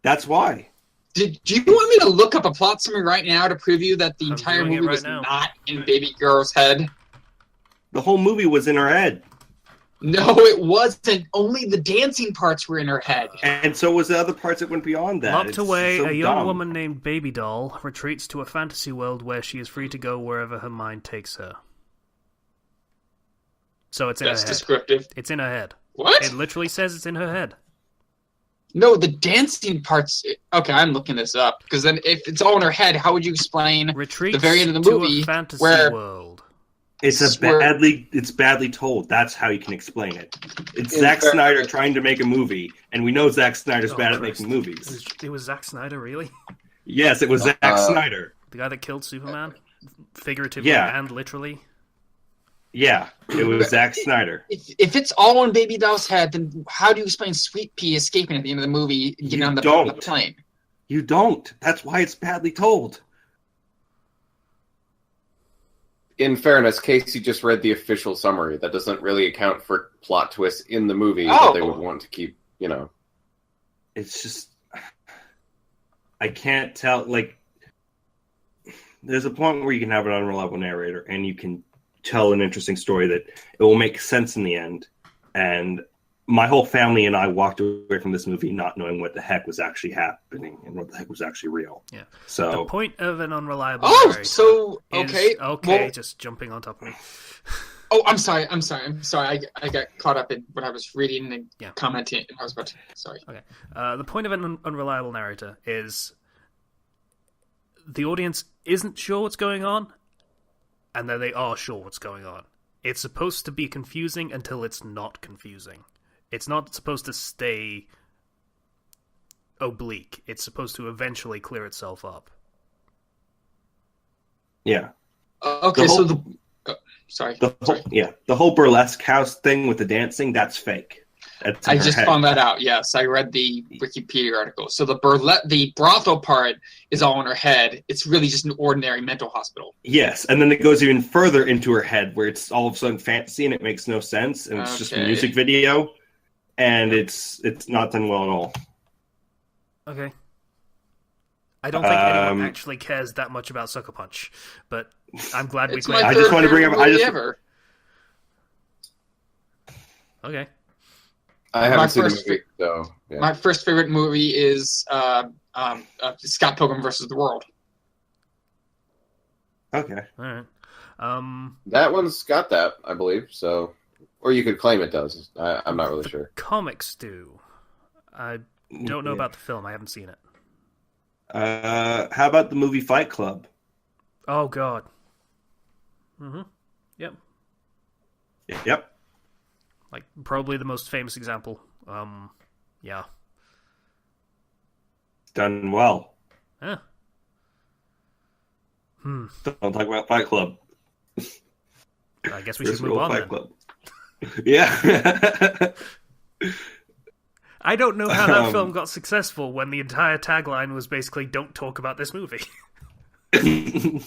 That's why. Do you want me to look up a plot summary right now to prove you that the entire movie was not in Baby Girl's head? The whole movie was in her head. No, it wasn't. Only the dancing parts were in her head. And so was the other parts that went beyond that. Locked away, a young woman named Baby Doll retreats to a fantasy world where she is free to go wherever her mind takes her. So it's in her head. That's descriptive. It's in her head. What? It literally says it's in her head. No, the dancing parts... Okay, I'm looking this up. Because then if it's all in her head, how would you explain the very end of the movie to a fantasy world? It's badly told. That's how you can explain it. It's Zack Snyder trying to make a movie, and we know Zack Snyder's bad at making movies. It was Zack Snyder, really? Yes, it was Zack Snyder. The guy that killed Superman? Figuratively and literally? Yeah, it was Zack Snyder. If it's all in Baby Doll's head, then how do you explain Sweet Pea escaping at the end of the movie and getting on the plane? You don't. That's why it's badly told. In fairness, Casey just read the official summary. That doesn't really account for plot twists in the movie that they would want to keep, It's just... I can't tell, like... There's a point where you can have an unreliable narrator, and you can tell an interesting story that it will make sense in the end. And my whole family and I walked away from this movie not knowing what the heck was actually happening and what the heck was actually real. Yeah. So the point of an unreliable narrator okay, just jumping on top of me. I'm sorry. I got caught up in what I was reading and commenting. And I was about to... Sorry. Okay. The point of an unreliable narrator is the audience isn't sure what's going on, and then they are sure what's going on. It's supposed to be confusing until it's not confusing. It's not supposed to stay oblique. It's supposed to eventually clear itself up. Yeah. Okay, sorry. The whole burlesque house thing with the dancing, that's fake. That's in I her just head. found that out. Yes, I read the Wikipedia article. So the brothel part is all in her head. It's really just an ordinary mental hospital. Yes, and then it goes even further into her head, where it's all of a sudden fantasy and it makes no sense, and it's just a music video, and it's not done well at all. Okay. I don't think anyone actually cares that much about Sucker Punch, but I'm glad we played. I just want to bring up. Okay. I haven't seen the movie, so yeah. My first favorite movie is Scott Pilgrim versus the World. Okay. All right. That one's got that, I believe. So, or you could claim it does. I'm not really sure. Comics do. I don't know about the film. I haven't seen it. How about the movie Fight Club? Oh God. Yep. Yep. Like probably the most famous example. Yeah. Done well. Yeah. Don't talk about Fight Club. I guess we should move on then. Club. Yeah. I don't know how that film got successful when the entire tagline was basically "Don't talk about this movie." Casey,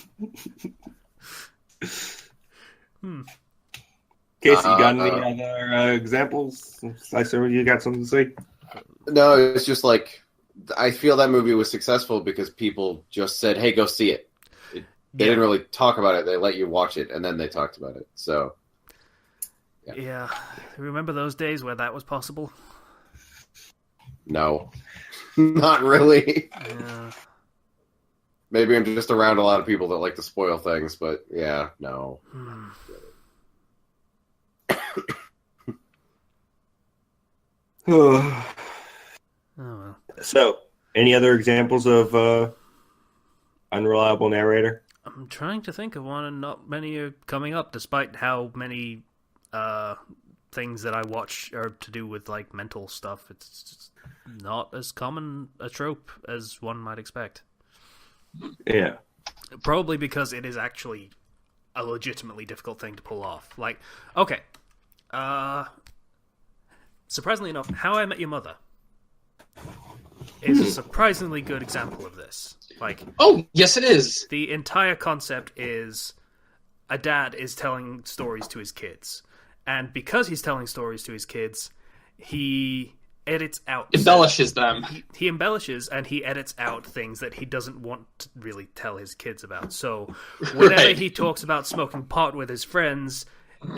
you got any other examples? Slicer, you got something to say? No, it's just like I feel that movie was successful because people just said, "Hey, go see it." They didn't really talk about it; they let you watch it, and then they talked about it. So, yeah. Remember those days where that was possible? No, not really. Yeah. Maybe I'm just around a lot of people that like to spoil things, but yeah, no. Oh well. So, any other examples of unreliable narrator? I'm trying to think of one, and not many are coming up, despite how many things that I watch are to do with like mental stuff. It's just not as common a trope as one might expect. Yeah. Probably because it is actually a legitimately difficult thing to pull off. Like, okay. Surprisingly enough, How I Met Your Mother is a surprisingly good example of this. Like, oh, yes it is. The entire concept is a dad is telling stories to his kids. And because he's telling stories to his kids, he edits out... embellishes them. He embellishes and he edits out things that he doesn't want to really tell his kids about. So whenever he talks about smoking pot with his friends,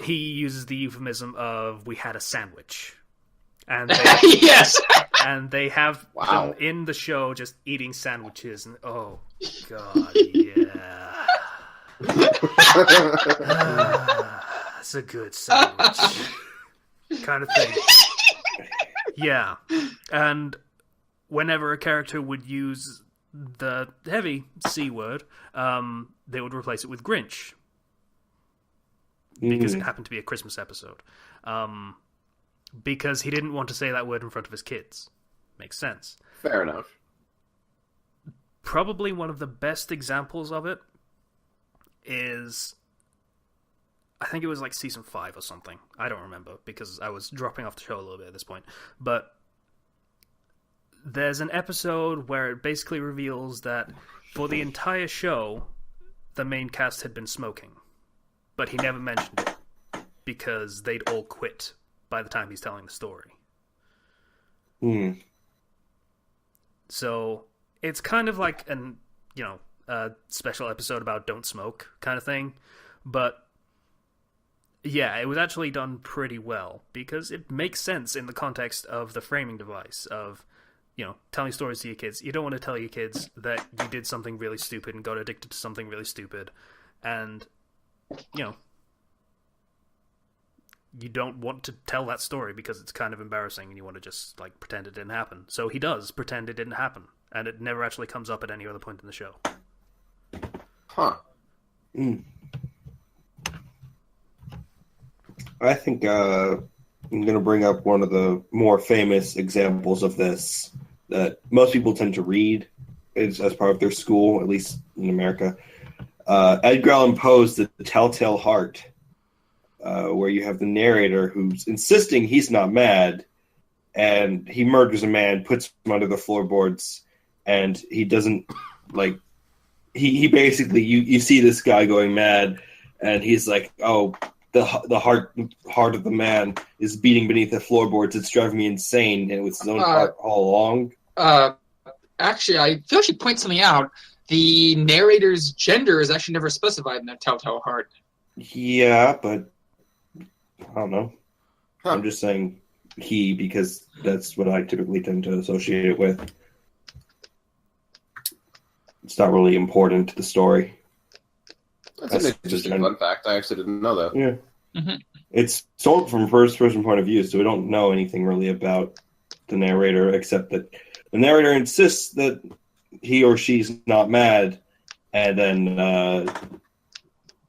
he uses the euphemism of, "we had a sandwich." And they, yes! And they have them in the show just eating sandwiches. And oh, God, yeah. It's a good sandwich. Kind of thing. Yeah. And whenever a character would use the heavy C word, they would replace it with Grinch. Because it happened to be a Christmas episode. Because he didn't want to say that word in front of his kids. Makes sense. Fair enough. Probably one of the best examples of it is... I think it was like season 5 or something. I don't remember, because I was dropping off the show a little bit at this point. But there's an episode where it basically reveals that for the entire show, the main cast had been smoking. But he never mentioned it, because they'd all quit by the time he's telling the story. So it's kind of like a special episode about don't smoke kind of thing. But yeah, it was actually done pretty well, because it makes sense in the context of the framing device of, telling stories to your kids. You don't want to tell your kids that you did something really stupid and got addicted to something really stupid. And, you don't want to tell that story because it's kind of embarrassing and you want to just, pretend it didn't happen. So he does pretend it didn't happen, and it never actually comes up at any other point in the show. Huh. I think I'm going to bring up one of the more famous examples of this that most people tend to read as part of their school, at least in America. Edgar Allan Poe's The Telltale Heart, where you have the narrator who's insisting he's not mad, and he murders a man, puts him under the floorboards, and he doesn't like. He basically you see this guy going mad, and he's like, "Oh, the heart of the man is beating beneath the floorboards. It's driving me insane." And it was his own heart all along. Actually, I feel I should point something out. The narrator's gender is actually never specified in that Telltale Heart. Yeah, but I don't know. I'm just saying he because that's what I typically tend to associate it with. It's not really important to the story. That's an interesting fun fact. I actually didn't know that. Yeah. Mm-hmm. It's told from a first-person point of view, so we don't know anything really about the narrator, except that the narrator insists that he or she's not mad, and then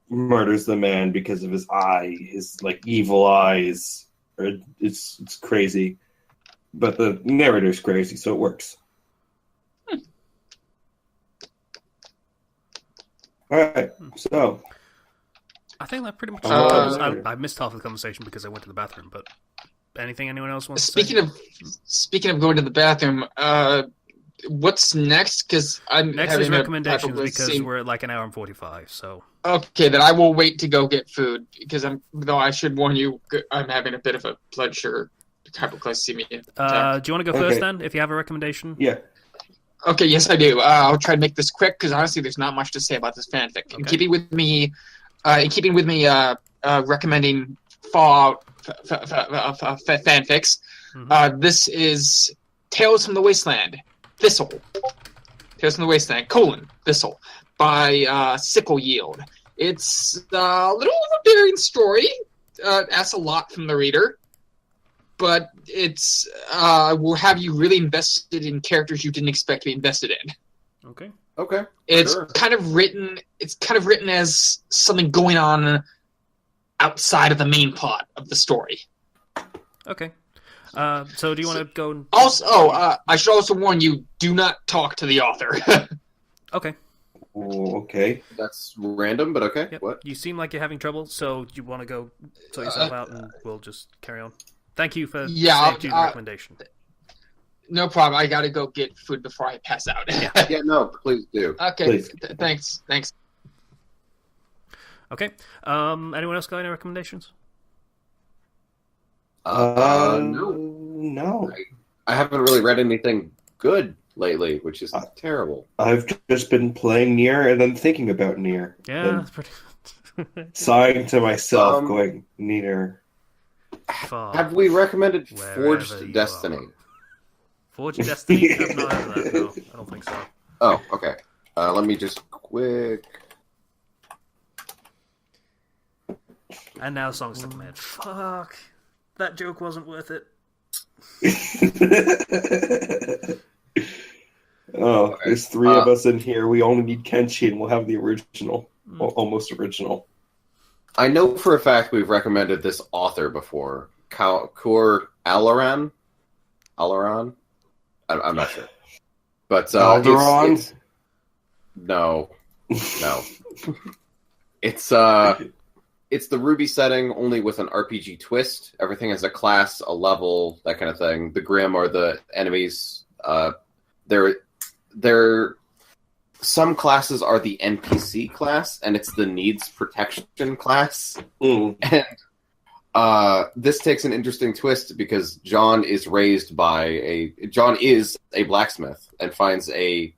murders the man because of his eye, his evil eyes. It's crazy, but the narrator's crazy, so it works. All right, so I think that pretty much covers. I missed half of the conversation because I went to the bathroom. But anyone else wants to say? Speaking of going to the bathroom, what's next? Because I'm next is recommendations because we're at an hour and 45. So okay, then I will wait to go get food because though I should warn you, I'm having a bit of a blood sugar hypoglycemia. Do you want to go first then? If you have a recommendation, yeah. Okay, yes, I do. I'll try to make this quick because honestly, there's not much to say about this fanfic. Okay. In keeping with me recommending Fallout fanfics, this is Tales from the Wasteland, Thistle. Tales from the Wasteland, Thistle, by Sickle Yield. It's a little overbearing story. Asks a lot from the reader. But it's will have you really invested in characters you didn't expect to be invested in. Okay. It's kind of written as something going on outside of the main plot of the story. Okay. So do you want to go? And... Also, I should also warn you: do not talk to the author. Okay. Okay. That's random, but okay. Yep. What? You seem like you're having trouble, so you want to go sort yourself out, and we'll just carry on. Thank you for the recommendation. No problem. I gotta go get food before I pass out. Yeah, no, please do. Okay. Please. Thanks. Okay. Anyone else got any recommendations? No. I haven't really read anything good lately, which is terrible. I've just been playing Nier and then thinking about Nier. Yeah, that's pretty. Sighing to myself, going Nier. Have we recommended Forged Destiny? Forged Destiny? I've not heard of that. No, I don't think so. Oh, okay. Let me just quick. And now the song's stuck in my head. Fuck. That joke wasn't worth it. There's three of us in here. We only need Kenshi, and we'll have the original, almost original. I know for a fact we've recommended this author before. Kur Alaran? I'm not sure. But Alderon? No. It's the Ruby setting, only with an RPG twist. Everything has a class, a level, that kind of thing. The Grimm are the enemies. Some classes are the NPC class, and it's the needs protection class. And this takes an interesting twist because John is a blacksmith and finds an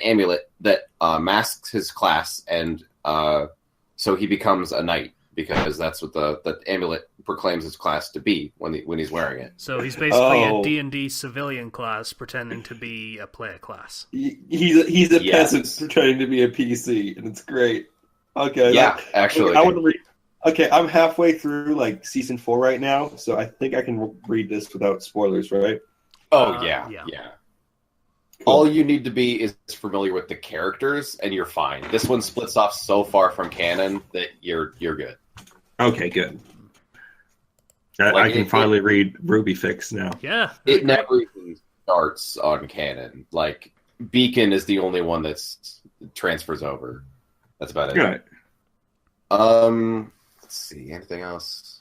amulet that masks his class, and so he becomes a knight because that's what the amulet proclaims his class to be when he's wearing it. So he's basically a D&D civilian class pretending to be a player class. He's a peasant pretending to be a PC, and it's great. Okay. Yeah, actually. I want to read. Okay, I'm halfway through season 4 right now, so I think I can read this without spoilers, right? Oh yeah. Cool. All you need to be is familiar with the characters, and you're fine. This one splits off so far from canon that you're good. Okay, good. I can finally read Ruby Fix now. Yeah. It never even starts on canon. Beacon is the only one that's transfers over. That's about it. Right. Let's see. Anything else?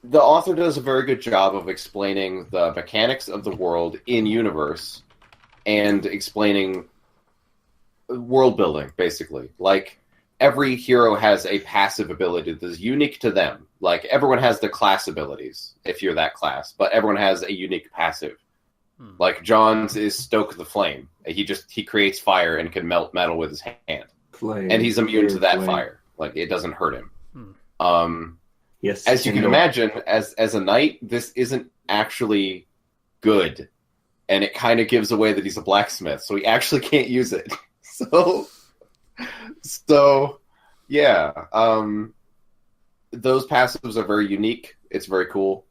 The author does a very good job of explaining the mechanics of the world in universe and explaining world building, basically. Like, every hero has a passive ability that's unique to them. Like, everyone has their class abilities, if you're that class, but everyone has a unique passive. Like, John's is Stoke the Flame. He creates fire and can melt metal with his hand. Flame, and he's immune to that flame. fire. Like, it doesn't hurt him. Yes. As you can imagine, as a knight, this isn't actually good. And it kind of gives away that he's a blacksmith, so he actually can't use it. So yeah. Those passives are very unique. It's very cool.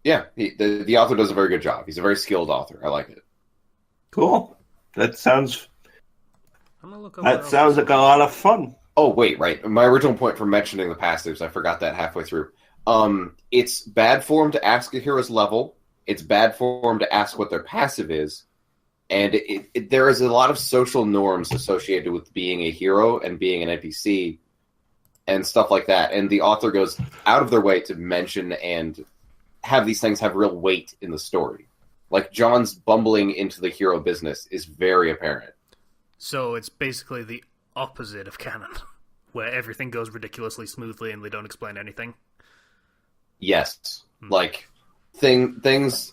Yeah, the author does a very good job. He's a very skilled author. I like it. Cool. That sounds... I'm gonna look That sounds like a lot of fun. Oh, wait, right. My original point for mentioning the passives, I forgot that halfway through. It's bad form to ask a hero's level. It's bad form to ask what their passive is. And there is a lot of social norms associated with being a hero and being an NPC and stuff like that. And the author goes out of their way to mention and have these things have real weight in the story. Like, John's bumbling into the hero business is very apparent. So it's basically the opposite of canon, where everything goes ridiculously smoothly and they don't explain anything. Yes. Like, things...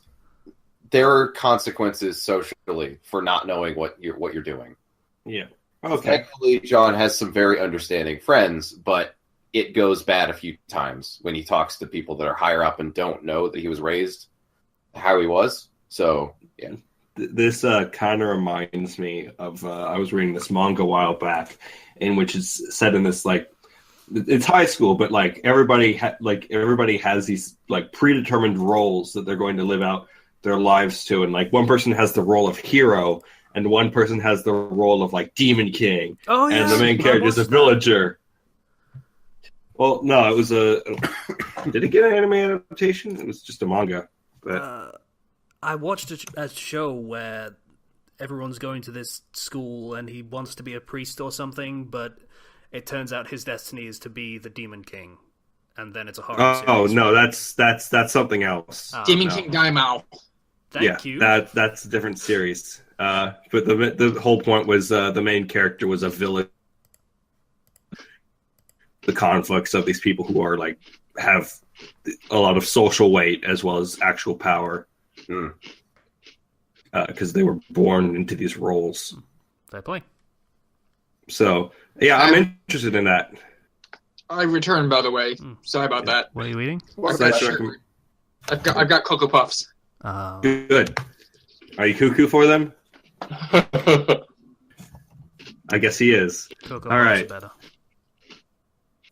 There are consequences socially for not knowing what you're doing. Yeah. Okay. Thankfully, John has some very understanding friends, but it goes bad a few times when he talks to people that are higher up and don't know that he was raised how he was. So, yeah. This kind of reminds me of I was reading this manga a while back, in which it's set in this, like, it's high school, but like everybody has these like predetermined roles that they're going to live out their lives to, and like one person has the role of hero, and one person has the role of like Demon King, and the main character is a villager. Well, no, it was a. Did it get an anime adaptation? It was just a manga, but. I watched a show where everyone's going to this school and he wants to be a priest or something, but it turns out his destiny is to be the Demon King, and then it's a horror series. Oh no, that's something else. Demon King Daimao. Thank you. That's a different series. But the whole point was the main character was a villain. The conflicts of these people who are like have a lot of social weight as well as actual power. Because they were born into these roles. Fair play. So, yeah, I'm interested in that. I returned, by the way. Sorry about that. What are you eating? I've got Cocoa Puffs. Good. Are you cuckoo for them? I guess he is. Cocoa All right. Better.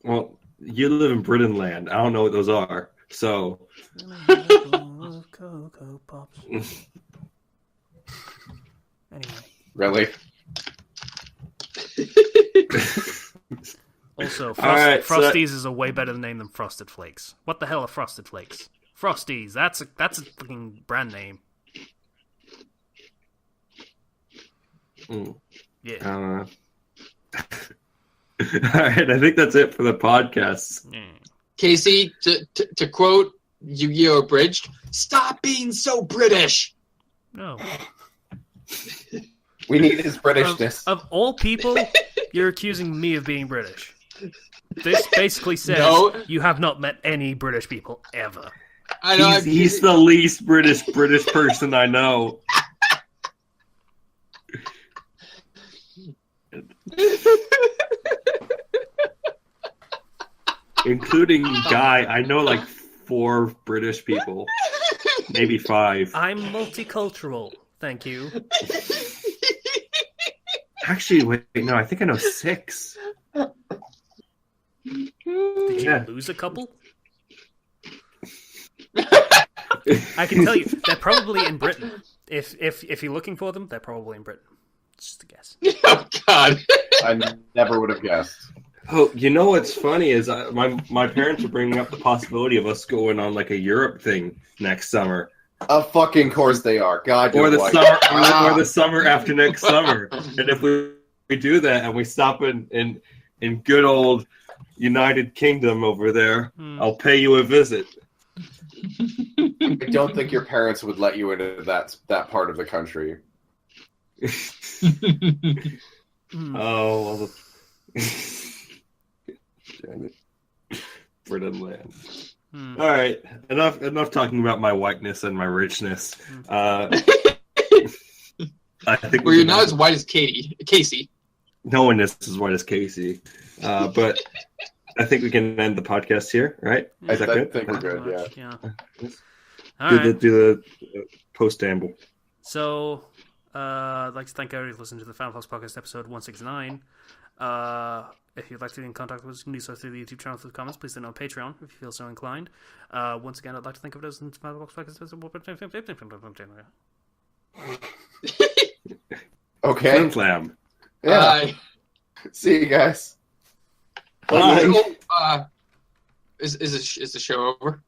Well, you live in Britain land. I don't know what those are. So... Cocoa Pops. Anyway. Really? Also, right, Frosties is a way better name than Frosted Flakes. What the hell are Frosted Flakes? Frosties. That's a fucking brand name. Yeah. All right, I think that's it for the podcast. Casey, to quote Yu-Gi-Oh! Abridged, stop being so British! No. We need his Britishness. Of all people, you're accusing me of being British. This basically says you have not met any British people ever. I know. He's the least British person I know. Including Guy, I know like 4 British people. Maybe 5. I'm multicultural, thank you. Actually, wait, no, I think I know 6. Did you lose a couple? I can tell you, they're probably in Britain. If you're looking for them, they're probably in Britain. Just a guess. Oh, God. I never would have guessed. Oh, you know what's funny is my parents are bringing up the possibility of us going on like a Europe thing next summer. Of fucking course they are. God, or the white. summer, or the summer after next summer. And if we do that and we stop in good old United Kingdom over there. I'll pay you a visit. I don't think your parents would let you into that part of the country. Oh, well, damn it. Britain land. All right, enough talking about my whiteness and my richness. I think well, you're not as white as Casey. No one is as white as Casey, but I think we can end the podcast here, right? Is that good? I think we're good. Yeah. Do the post amble. So, I'd like to thank everybody who listened to the Fandom Flux Podcast episode 169. If you'd like to get in contact with us, you can do so through the YouTube channel, through the comments. Please send on Patreon if you feel so inclined. Once again, I'd like to think of it as the Fandom Flux Podcast episode. Okay. Flim Flam. Yeah. See you guys. Bye. Is the show over?